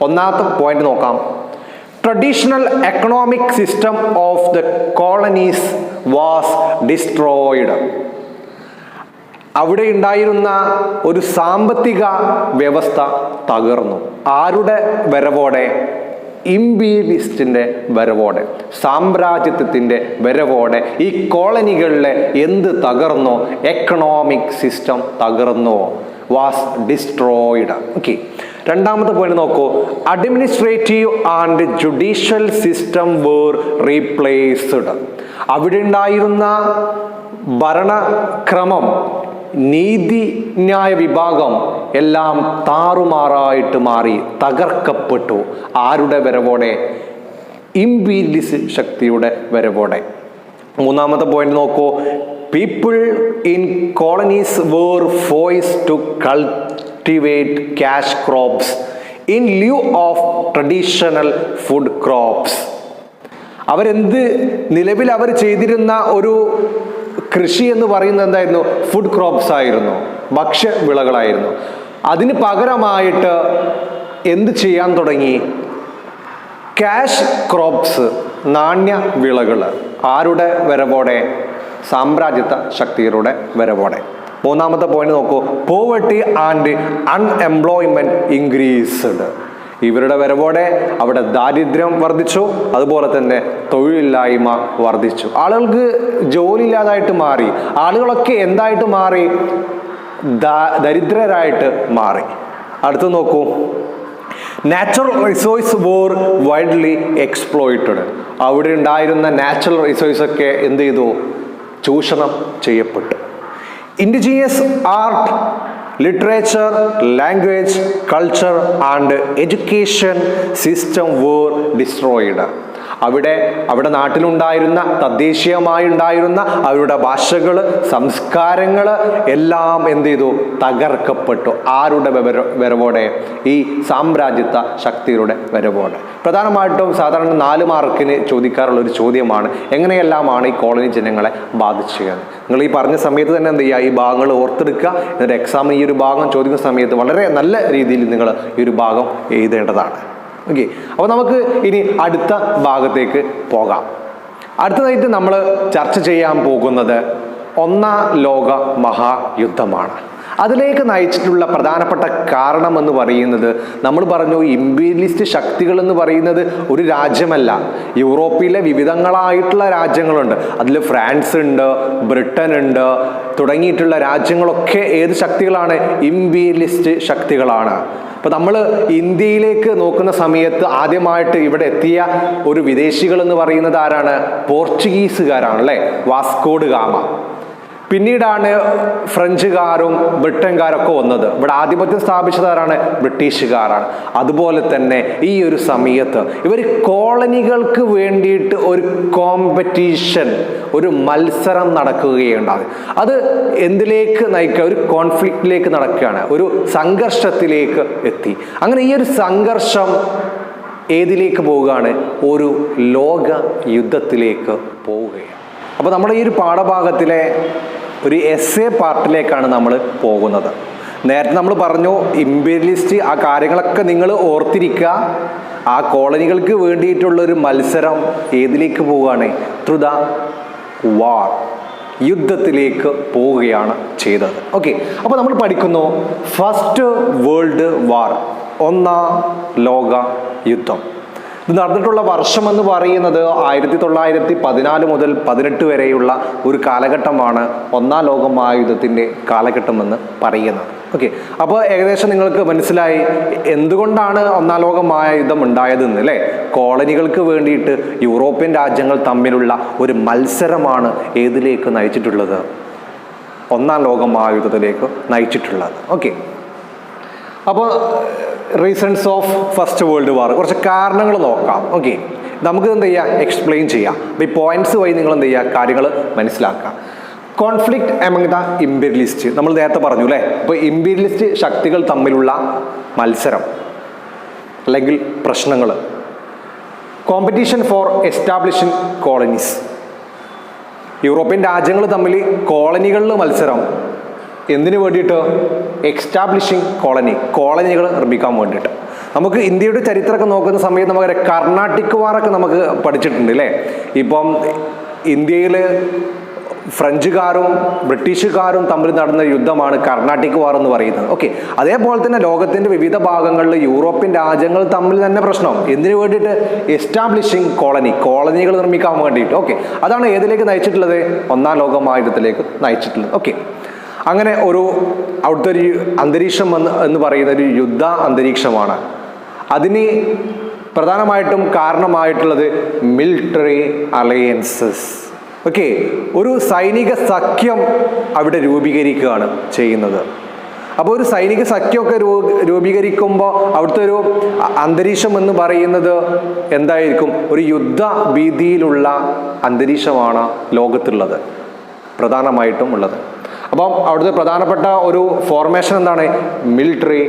ഒന്നാമത്തെ പോയിന്റ് നോക്കാം. Traditional economic system of the colonies was destroyed. അവിടെ ഉണ്ടായിരുന്ന ഒരു സാമ്പത്തിക വ്യവസ്ഥ തകർന്നു. ആരുടെ വരവോടെ? ഇംപീരിയലിസ്റ്റിന്റെ വരവോടെ, സാമ്രാജ്യത്വത്തിന്റെ വരവോടെ ഈ കോളനികളിലെ എന്ത് തകർന്നോ? എക്കണോമിക് സിസ്റ്റം തകർന്നോ, വാസ് ഡിസ്ട്രോയിഡ്. ഓക്കെ, രണ്ടാമത്തെ പോയിന്റ് നോക്കൂ. Administrative and judicial system were replaced. അവിടെ ഉണ്ടായിരുന്ന ഭരണക്രമം, നീതിന്യായ വിഭാഗം എല്ലാം താറുമാറായിട്ട് മാറി, തകർക്കപ്പെട്ടു. ആരുടെ വരവോടെ? ഇംപീരിയലിസ്റ്റ് ശക്തിയുടെ വരവോടെ. മൂന്നാമത്തെ പോയിന്റ് നോക്കൂ. People in colonies were forced to cultivate cash crops in lieu of traditional food crops. നിലവിൽ അവർ ചെയ്തിരുന്ന ഒരു കൃഷി എന്ന് പറയുന്നത് എന്തായിരുന്നു? ഫുഡ് ക്രോപ്സ് ആയിരുന്നു, ഭക്ഷ്യവിളകളായിരുന്നു. അതിന് പകരമായിട്ട് എന്ത് ചെയ്യാൻ തുടങ്ങി? ക്യാഷ് ക്രോപ്സ്, നാണ്യ വിളകൾ. ആരുടെ വരവോടെ? സാമ്രാജ്യത്വ ശക്തികളുടെ വരവോടെ. മൂന്നാമത്തെ പോയിന്റ് നോക്കൂ. Poverty and unemployment increased. ഇവരുടെ വരവോടെ അവിടെ ദാരിദ്ര്യം വർദ്ധിച്ചു, അതുപോലെ തന്നെ തൊഴിലില്ലായ്മ വർദ്ധിച്ചു. ആളുകൾക്ക് ജോലി ഇല്ലാതായിട്ട് മാറി. ആളുകളൊക്കെ എന്തായിട്ട് മാറി? ദരിദ്രരായിട്ട് മാറി. അടുത്ത് നോക്കൂ. Natural resource were widely exploited. അവിടെ ഉണ്ടായിരുന്ന നാച്ചുറൽ റിസോഴ്സ് ഒക്കെ എന്ത് ചെയ്തു? ചൂഷണം ചെയ്യപ്പെട്ടു. Indigenous art, literature, language, culture and education system were destroyed. അവിടെ നാട്ടിലുണ്ടായിരുന്ന, തദ്ദേശീയമായി ഉണ്ടായിരുന്ന അവരുടെ ഭാഷകൾ, സംസ്കാരങ്ങൾ എല്ലാം എന്ത് ചെയ്തു? തകർക്കപ്പെട്ടു. ആരുടെ വരവോടെ? ഈ സാമ്രാജ്യത്വ ശക്തിയുടെ വരവോടെ. പ്രധാനമായിട്ടും സാധാരണ 4 മാർക്കിന് ചോദിക്കാറുള്ള ഒരു ചോദ്യമാണ്, എങ്ങനെയെല്ലാമാണ് ഈ കോളനി ജനങ്ങളെ ബാധിച്ചത്? നിങ്ങൾ ഈ പറഞ്ഞ സമയത്ത് തന്നെ എന്ത് ചെയ്യുക? ഈ ഭാഗങ്ങൾ ഓർത്തെടുക്കുക. എന്നിട്ട് എക്സാമിന് ഈ ഒരു ഭാഗം ചോദിക്കുന്ന സമയത്ത് വളരെ നല്ല രീതിയിൽ നിങ്ങൾ ഈ ഒരു ഭാഗം എഴുതേണ്ടതാണ്. ഓക്കെ, അപ്പോൾ നമുക്ക് ഇനി അടുത്ത ഭാഗത്തേക്ക് പോകാം. അടുത്തതായിട്ട് നമ്മൾ ചർച്ച ചെയ്യാൻ പോകുന്നത് 1-ാം ലോക മഹായുദ്ധമാണ്. അതിലേക്ക് നയിച്ചിട്ടുള്ള പ്രധാനപ്പെട്ട കാരണം എന്ന് പറയുന്നത്, നമ്മൾ പറഞ്ഞു ഇംപീരിയലിസ്റ്റ് ശക്തികൾ എന്ന് പറയുന്നത് ഒരു രാജ്യമല്ല, യൂറോപ്പിലെ വിവിധങ്ങളായിട്ടുള്ള രാജ്യങ്ങളുണ്ട്. അതിൽ ഫ്രാൻസ് ഉണ്ട്, ബ്രിട്ടൻ ഉണ്ട്, തുടങ്ങിയിട്ടുള്ള രാജ്യങ്ങളൊക്കെ ഏത് ശക്തികളാണ്? ഇംപീരിയലിസ്റ്റ് ശക്തികളാണ്. അപ്പോൾ നമ്മൾ ഇന്ത്യയിലേക്ക് നോക്കുന്ന സമയത്ത് ആദ്യമായിട്ട് ഇവിടെ എത്തിയ ഒരു വിദേശികൾ എന്ന് പറയുന്നത് ആരാണ്? പോർച്ചുഗീസുകാരാണ് അല്ലേ, വാസ്കോ ഡ ഗാമ. പിന്നീടാണ് ഫ്രഞ്ചുകാരും ബ്രിട്ടൻകാരൊക്കെ വന്നത്. ഇവിടെ ആധിപത്യം സ്ഥാപിച്ചതാരാണ്? ബ്രിട്ടീഷുകാരാണ്. അതുപോലെ തന്നെ ഈ ഒരു സമയത്ത് ഇവർ കോളനികൾക്ക് വേണ്ടിയിട്ട് ഒരു കോമ്പറ്റീഷൻ, ഒരു മത്സരം നടക്കുകയുണ്ടായി. അത് എന്തിലേക്ക് നയിക്കുക? ഒരു കോൺഫ്ലിക്റ്റിലേക്ക് നടക്കുകയാണ്, ഒരു സംഘർഷത്തിലേക്ക് എത്തി. അങ്ങനെ ഈ ഒരു സംഘർഷം ഏതിലേക്ക് പോവുകയാണ്? ഒരു ലോക യുദ്ധത്തിലേക്ക് പോവുകയാണ്. അപ്പോൾ നമ്മുടെ ഈ ഒരു പാഠഭാഗത്തിലെ ഒരു എസ്സേ പാർട്ടിലേക്കാണ് നമ്മൾ പോകുന്നത്. നേരത്തെ നമ്മൾ പറഞ്ഞു ഇംപീരിയലിസ്റ്റ്, ആ കാര്യങ്ങളൊക്കെ നിങ്ങൾ ഓർത്തിരിക്കുക. ആ കോളനികൾക്ക് വേണ്ടിയിട്ടുള്ളൊരു മത്സരം ഏതിലേക്ക് പോവുകയാണ്? ത്രൂ ദ വാർ, യുദ്ധത്തിലേക്ക് പോവുകയാണ് ചെയ്തത്. ഓക്കെ, അപ്പോൾ നമ്മൾ പഠിക്കുന്നു ഫസ്റ്റ് വേൾഡ് വാർ, 1-ാം ലോക യുദ്ധം. ഇത് നടന്നിട്ടുള്ള വർഷം എന്ന് പറയുന്നത് 1914 മുതൽ 18 വരെയുള്ള ഒരു കാലഘട്ടമാണ് 1-ാം ലോക മഹായുദ്ധത്തിൻ്റെ കാലഘട്ടം എന്ന് പറയുന്നത്. ഓക്കെ, അപ്പോൾ ഏകദേശം നിങ്ങൾക്ക് മനസ്സിലായി എന്തുകൊണ്ടാണ് 1-ാം ലോക മഹായുദ്ധം ഉണ്ടായതെന്ന് അല്ലേ? കോളനികൾക്ക് വേണ്ടിയിട്ട് യൂറോപ്യൻ രാജ്യങ്ങൾ തമ്മിലുള്ള ഒരു മത്സരമാണ് ഏതിലേക്ക് നയിച്ചിട്ടുള്ളത്? 1-ാം ലോക മഹായുദ്ധത്തിലേക്ക് നയിച്ചിട്ടുള്ളത്. ഓക്കെ, അപ്പോൾ റീസൺസ് ഓഫ് ഫസ്റ്റ് വേൾഡ് വാർ, കുറച്ച് കാരണങ്ങൾ നോക്കാം. ഓക്കെ, നമുക്ക് എന്ത് ചെയ്യാം? എക്സ്പ്ലെയിൻ ചെയ്യാം. അപ്പോൾ ഈ പോയിന്റ്സ് വഴി നിങ്ങൾ എന്ത് ചെയ്യുക? കാര്യങ്ങൾ മനസ്സിലാക്കാം. കോൺഫ്ലിക്റ്റ് എമംഗ് ദ ഇംപീരിയലിസ്റ്റ്, നമ്മൾ നേരത്തെ പറഞ്ഞു അല്ലേ? അപ്പോൾ ഇംപീരിയലിസ്റ്റ് ശക്തികൾ തമ്മിലുള്ള മത്സരം അല്ലെങ്കിൽ പ്രശ്നങ്ങൾ. Competition four establishing colonies, European രാജ്യങ്ങൾ തമ്മിൽ കോളനികളിൽ മത്സരം. എന്തിനു വേണ്ടിയിട്ട്? എക്സ്റ്റാബ്ലിഷിംഗ് കോളനികൾ നിർമ്മിക്കാൻ വേണ്ടിയിട്ട്. നമുക്ക് ഇന്ത്യയുടെ ചരിത്രമൊക്കെ നോക്കുന്ന സമയത്ത് നമുക്ക് കർണാട്ടിക് വാറൊക്കെ നമുക്ക് പഠിച്ചിട്ടുണ്ട് അല്ലേ? ഇപ്പം ഇന്ത്യയിൽ ഫ്രഞ്ചുകാരും ബ്രിട്ടീഷുകാരും തമ്മിൽ നടന്ന യുദ്ധമാണ് കർണാട്ടിക് വാർ എന്ന് പറയുന്നത്. ഓക്കെ, അതേപോലെ തന്നെ ലോകത്തിന്റെ വിവിധ ഭാഗങ്ങളിൽ യൂറോപ്യൻ രാജ്യങ്ങൾ തമ്മിൽ തന്നെ പ്രശ്നം. എന്തിനു വേണ്ടിയിട്ട്? എസ്റ്റാബ്ലിഷിംഗ് കോളനികൾ നിർമ്മിക്കാൻ വേണ്ടിയിട്ട്. ഓക്കെ, അതാണ് ഏതിലേക്ക് നയിച്ചിട്ടുള്ളത്? ഒന്നാം ലോക മഹായുദ്ധത്തിലേക്ക് നയിച്ചിട്ടുള്ളത്. ഓക്കെ, അങ്ങനെ അവിടുത്തെ ഒരു അന്തരീക്ഷം എന്ന് പറയുന്ന ഒരു യുദ്ധ അന്തരീക്ഷമാണ്. അതിന് പ്രധാനമായിട്ടും കാരണമായിട്ടുള്ളത് മിലിറ്ററി അലയൻസസ്. ഓക്കെ, ഒരു സൈനിക സഖ്യം അവിടെ രൂപീകരിക്കുകയാണ് ചെയ്യുന്നത്. അപ്പോൾ ഒരു സൈനിക സഖ്യമൊക്കെ രൂപീകരിക്കുമ്പോൾ അവിടുത്തെ ഒരു അന്തരീക്ഷം എന്ന് പറയുന്നത് എന്തായിരിക്കും? ഒരു യുദ്ധ ഭീതിയിലുള്ള അന്തരീക്ഷമാണ് ലോകത്തുള്ളത്, പ്രധാനമായിട്ടും ഉള്ളത്. അപ്പം അവിടുത്തെ പ്രധാനപ്പെട്ട ഒരു ഫോർമേഷൻ എന്താണ്? Military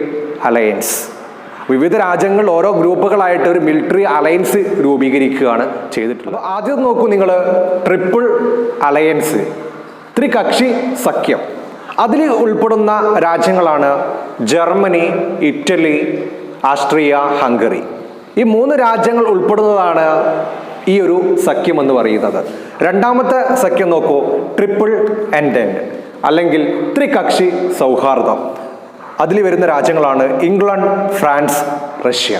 alliance. വിവിധ രാജ്യങ്ങൾ ഓരോ ഗ്രൂപ്പുകളായിട്ട് ഒരു മിലിറ്ററി അലയൻസ് രൂപീകരിക്കുകയാണ് ചെയ്തിട്ടുള്ളത്. ആദ്യം നോക്കൂ നിങ്ങൾ, ട്രിപ്പിൾ അലയൻസ്, ത്രികക്ഷി സഖ്യം. അതിൽ ഉൾപ്പെടുന്ന രാജ്യങ്ങളാണ് ജർമ്മനി, ഇറ്റലി, ആസ്ട്രിയ, ഹംഗറി. ഈ 3 രാജ്യങ്ങൾ ഉൾപ്പെടുന്നതാണ് ഈ ഒരു സഖ്യം എന്ന് പറയുന്നത്. രണ്ടാമത്തെ സഖ്യം നോക്കൂ, ട്രിപ്പിൾ എൻഡന്റ് അല്ലെങ്കിൽ ത്രികക്ഷി സൗഹാർദ്ദം. അതിൽ വരുന്ന രാജ്യങ്ങളാണ് ഇംഗ്ലണ്ട്, ഫ്രാൻസ്, റഷ്യ.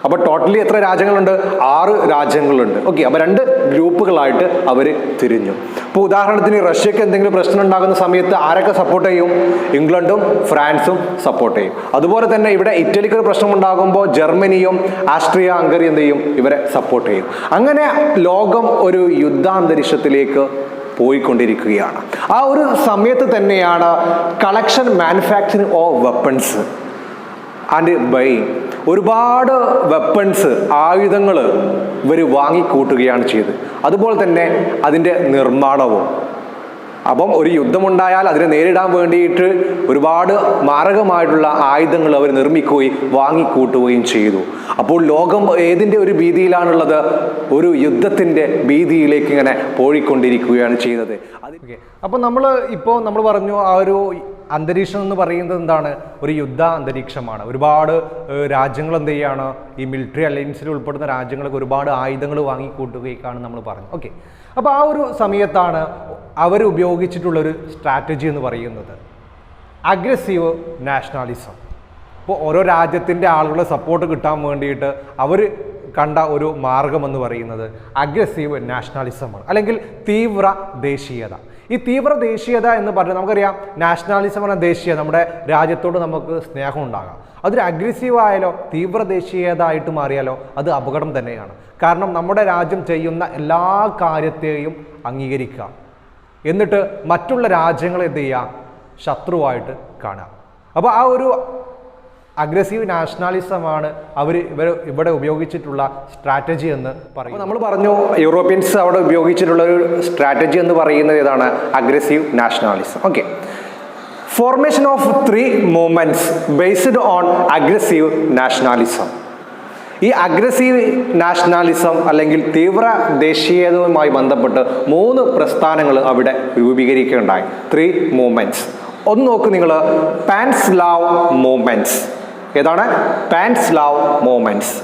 അപ്പോൾ ടോട്ടലി എത്ര രാജ്യങ്ങളുണ്ട്? 6 രാജ്യങ്ങളുണ്ട്. ഓക്കെ, അപ്പോൾ 2 ഗ്രൂപ്പുകളായിട്ട് അവർ തിരിഞ്ഞു. ഇപ്പോൾ ഉദാഹരണത്തിന് റഷ്യക്ക് എന്തെങ്കിലും പ്രശ്നം ഉണ്ടാകുന്ന സമയത്ത് ആരൊക്കെ സപ്പോർട്ട് ചെയ്യും? ഇംഗ്ലണ്ടും ഫ്രാൻസും സപ്പോർട്ട് ചെയ്യും. അതുപോലെ തന്നെ ഇവിടെ ഇറ്റലിക്ക് ഒരു പ്രശ്നം ഉണ്ടാകുമ്പോൾ ജർമ്മനിയും ആസ്ട്രിയ, ഹംഗറി എന്ത് ചെയ്യും? ഇവരെ സപ്പോർട്ട് ചെയ്യും. അങ്ങനെ ലോകം ഒരു യുദ്ധാന്തരീക്ഷത്തിലേക്ക് പോയിക്കൊണ്ടിരിക്കുകയാണ്. ആ ഒരു സമയത്ത് തന്നെയാണ് collection, manufacturing of weapons and buying. ഒരുപാട് വെപ്പൺസ്, ആയുധങ്ങൾ ഇവർ വാങ്ങിക്കൂട്ടുകയാണ് ചെയ്തത്. അതുപോലെ തന്നെ അതിൻ്റെ നിർമ്മാണവും. അപ്പം ഒരു യുദ്ധമുണ്ടായാൽ അതിനെ നേരിടാൻ വേണ്ടിയിട്ട് ഒരുപാട് മാരകമായിട്ടുള്ള ആയുധങ്ങൾ അവർ നിർമ്മിക്കുകയും വാങ്ങിക്കൂട്ടുകയും ചെയ്തു. അപ്പോൾ ലോകം ഏതിൻ്റെ ഒരു ഭീതിയിലാണുള്ളത്? ഒരു യുദ്ധത്തിൻ്റെ ഭീതിയിലേക്ക് ഇങ്ങനെ പോയിക്കൊണ്ടിരിക്കുകയാണ് ചെയ്യുന്നത്. അപ്പോൾ നമ്മൾ പറഞ്ഞു ആ ഒരു അന്തരീക്ഷം എന്ന് പറയുന്നത് എന്താണ്? ഒരു യുദ്ധ അന്തരീക്ഷമാണ്. ഒരുപാട് രാജ്യങ്ങൾ എന്ത് ചെയ്യാണ്? ഈ മിലിറ്ററി അലയൻസിൽ ഉൾപ്പെടുന്ന രാജ്യങ്ങൾക്ക് ഒരുപാട് ആയുധങ്ങൾ വാങ്ങിക്കൂട്ടുകയാണ് നമ്മൾ പറഞ്ഞു. ഓക്കെ, അപ്പോൾ ആ ഒരു സമയത്താണ് അവർ ഉപയോഗിച്ചിട്ടുള്ളൊരു സ്ട്രാറ്റജി എന്ന് പറയുന്നത് അഗ്രസീവ് നാഷണാലിസം. ഇപ്പോൾ ഓരോ രാജ്യത്തിൻ്റെ ആളുകളെ സപ്പോർട്ട് കിട്ടാൻ വേണ്ടിയിട്ട് അവർ കണ്ട ഒരു മാർഗം എന്ന് പറയുന്നത് അഗ്രസീവ് നാഷണാലിസമാണ്, അല്ലെങ്കിൽ തീവ്ര ദേശീയത. ഈ തീവ്ര ദേശീയത എന്ന് പറഞ്ഞാൽ നമുക്കറിയാം, നാഷണാലിസം എന്ന ദേശീയത, നമ്മുടെ രാജ്യത്തോട് നമുക്ക് സ്നേഹം ഉണ്ടാകാം. അതൊരു അഗ്രസീവ് ആയാലോ, തീവ്ര ദേശീയത ആയിട്ട് മാറിയാലോ അത് അപകടം തന്നെയാണ്. കാരണം നമ്മുടെ രാജ്യം ചെയ്യുന്ന എല്ലാ കാര്യത്തെയും അംഗീകരിക്കുക, എന്നിട്ട് മറ്റുള്ള രാജ്യങ്ങളെ എന്ത് ചെയ്യുക? ശത്രുവായിട്ട് കാണുക. അപ്പോൾ ആ ഒരു അഗ്രസീവ് നാഷണാലിസമാണ് ഇവിടെ ഉപയോഗിച്ചിട്ടുള്ള സ്ട്രാറ്റജി എന്ന് പറയും. നമ്മൾ പറഞ്ഞു യൂറോപ്യൻസ് അവിടെ ഉപയോഗിച്ചിട്ടുള്ള ഒരു സ്ട്രാറ്റജി എന്ന് പറയുന്നത് ഏതാണ്? Aggressive nationalism. Okay, formation of 3 movements based on aggressive nationalism. ഈ അഗ്രസീവ് നാഷണാലിസം അല്ലെങ്കിൽ തീവ്ര ദേശീയതയുമായി ബന്ധപ്പെട്ട് 3 പ്രസ്ഥാനങ്ങൾ അവിടെ രൂപീകരിക്കുകയുണ്ടായി. 3 മൂവ്മെന്റ്സ്. ഒന്ന് നോക്ക് നിങ്ങൾ, പാൻസ്ലാവ് മൂവ്മെന്റ്സ്. ഏതാണ്? Pan-Slav movements.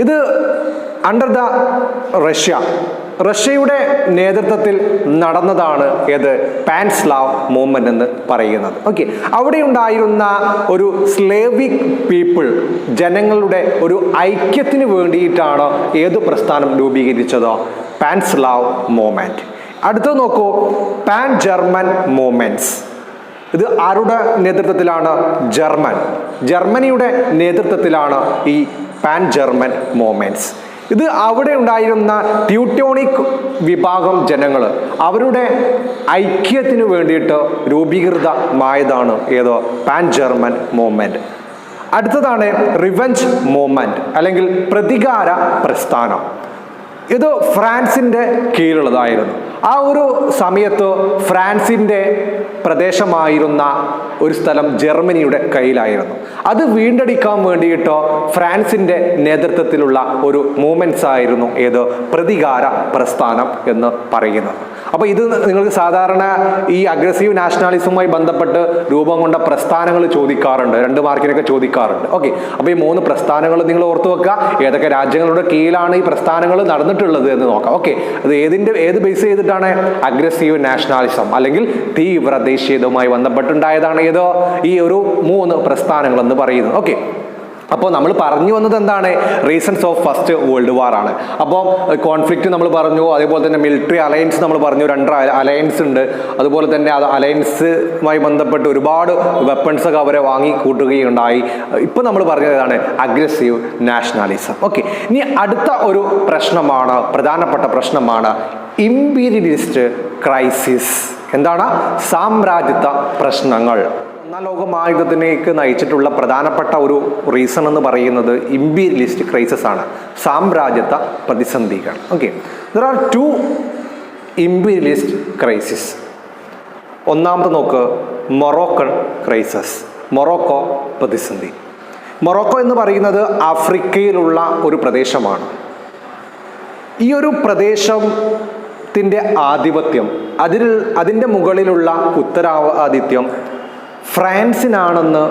ഇത് അണ്ടർ ദ റഷ്യയുടെ നേതൃത്വത്തിൽ നടന്നതാണ് ഏത്? പാൻസ്ലാവ് മൂവ്മെന്റ് എന്ന് പറയുന്നത്. ഓക്കെ, അവിടെ ഉണ്ടായിരുന്ന ഒരു സ്ലേവിക് പീപ്പിൾ, ജനങ്ങളുടെ ഒരു ഐക്യത്തിന് വേണ്ടിയിട്ടാണ് ഏത് പ്രസ്ഥാനം രൂപീകരിച്ചത്? Pan-Slav movement. അടുത്തത് നോക്കൂ, പാൻ ജർമ്മൻ മൂവ്മെന്റ്സ്. ഇത് ആരുടെ നേതൃത്വത്തിലാണ്? ജർമ്മനിയുടെ നേതൃത്വത്തിലാണ് ഈ പാൻ ജർമ്മൻ മൂവ്മെന്റ്സ്. ഇത് അവിടെ ഉണ്ടായിരുന്ന ട്യൂട്ടോണിക് വിഭാഗം ജനങ്ങൾ അവരുടെ ഐക്യത്തിന് വേണ്ടിയിട്ട് രൂപീകൃതമായതാണ് ഏതോ പാൻ ജർമ്മൻ മൂവ്മെന്റ്. അടുത്തതാണ് റിവെഞ്ച് മൂവ്മെന്റ് അല്ലെങ്കിൽ പ്രതികാര പ്രസ്ഥാനം. ഇത് ഫ്രാൻസിൻ്റെ കീഴിലുള്ളതായിരുന്നു. ആ ഒരു സമയത്ത് ഫ്രാൻസിൻ്റെ പ്രദേശമായിരുന്ന ഒരു സ്ഥലം ജർമ്മനിയുടെ കയ്യിലായിരുന്നു. അത് വീണ്ടെടുക്കാൻ വേണ്ടിയിട്ട് ഫ്രാൻസിൻ്റെ നേതൃത്വത്തിലുള്ള ഒരു മൂവ്മെന്റ്സ് ആയിരുന്നു ഏത്? പ്രതികാര പ്രസ്ഥാനം എന്ന് പറയുന്നത്. അപ്പോൾ ഇത് നിങ്ങൾക്ക് സാധാരണ ഈ അഗ്രസീവ് നാഷണാലിസവുമായി ബന്ധപ്പെട്ട് രൂപം കൊണ്ട പ്രസ്ഥാനങ്ങൾ ചോദിക്കാറുണ്ട്, 2 മാർക്കിനൊക്കെ ചോദിക്കാറുണ്ട്. ഓക്കെ, അപ്പോൾ ഈ 3 പ്രസ്ഥാനങ്ങൾ നിങ്ങൾ ഓർത്തു വെക്കുക. ഏതൊക്കെ രാജ്യങ്ങളുടെ കീഴിലാണ് ഈ പ്രസ്ഥാനങ്ങൾ നടന്നിട്ടുള്ളത് എന്ന് നോക്കാം. ഓക്കെ, അത് ഏത് ബേസ് ചെയ്തിട്ടാണ്? അഗ്രസീവ് നാഷണാലിസം അല്ലെങ്കിൽ തീവ്ര ദേശീയതയുമായി ബന്ധപ്പെട്ടുണ്ടായതാണ് ഏതോ ഈ ഒരു 3 പ്രസ്ഥാനങ്ങൾ എന്ന് പറയുന്നത്. ഓക്കെ, അപ്പോൾ നമ്മൾ പറഞ്ഞു വന്നത് എന്താണ്? റീസൺസ് ഓഫ് ഫസ്റ്റ് വേൾഡ് വാർ ആണ്. അപ്പോൾ കോൺഫ്ലിക്റ്റ് നമ്മൾ പറഞ്ഞു, അതേപോലെ തന്നെ മിലിറ്ററി അലയൻസ് നമ്മൾ പറഞ്ഞു, 2 അലയൻസ് ഉണ്ട്. അതുപോലെ തന്നെ അത് അലയൻസുമായി ബന്ധപ്പെട്ട് ഒരുപാട് വെപ്പൺസ് ഒക്കെ അവരെ വാങ്ങി കൂട്ടുകയുണ്ടായി. ഇപ്പം നമ്മൾ പറഞ്ഞതാണ് അഗ്രസീവ് നാഷണാലിസം. ഓക്കെ, ഇനി അടുത്ത ഒരു പ്രശ്നമാണ്, പ്രധാനപ്പെട്ട പ്രശ്നമാണ് ഇമ്പീരിയലിസ്റ്റ് ക്രൈസിസ്. എന്താണ്? സാമ്രാജ്യത്വ പ്രശ്നങ്ങൾ. 1-ാം ലോക മഹായുദ്ധത്തിലേക്ക് നയിച്ചിട്ടുള്ള പ്രധാനപ്പെട്ട ഒരു റീസൺ എന്ന് പറയുന്നത് ഇമ്പീരിയലിസ്റ്റ് ക്രൈസിസ് ആണ്, സാമ്രാജ്യത്വ പ്രതിസന്ധികൾ. Okay, there are 2 imperialist crisis. ഒന്നാമത്തെ നോക്ക്, മൊറോക്കൻ ക്രൈസിസ്, മൊറോക്കോ പ്രതിസന്ധി. മൊറോക്കോ എന്ന് പറയുന്നത് ആഫ്രിക്കയിലുള്ള ഒരു പ്രദേശമാണ്. ഈ ഒരു പ്രദേശത്തിൻ്റെ ആധിപത്യം, അതിൻ്റെ മുകളിലുള്ള ഉത്തരവാദിത്യം ഫ്രാൻസിനാണെന്ന്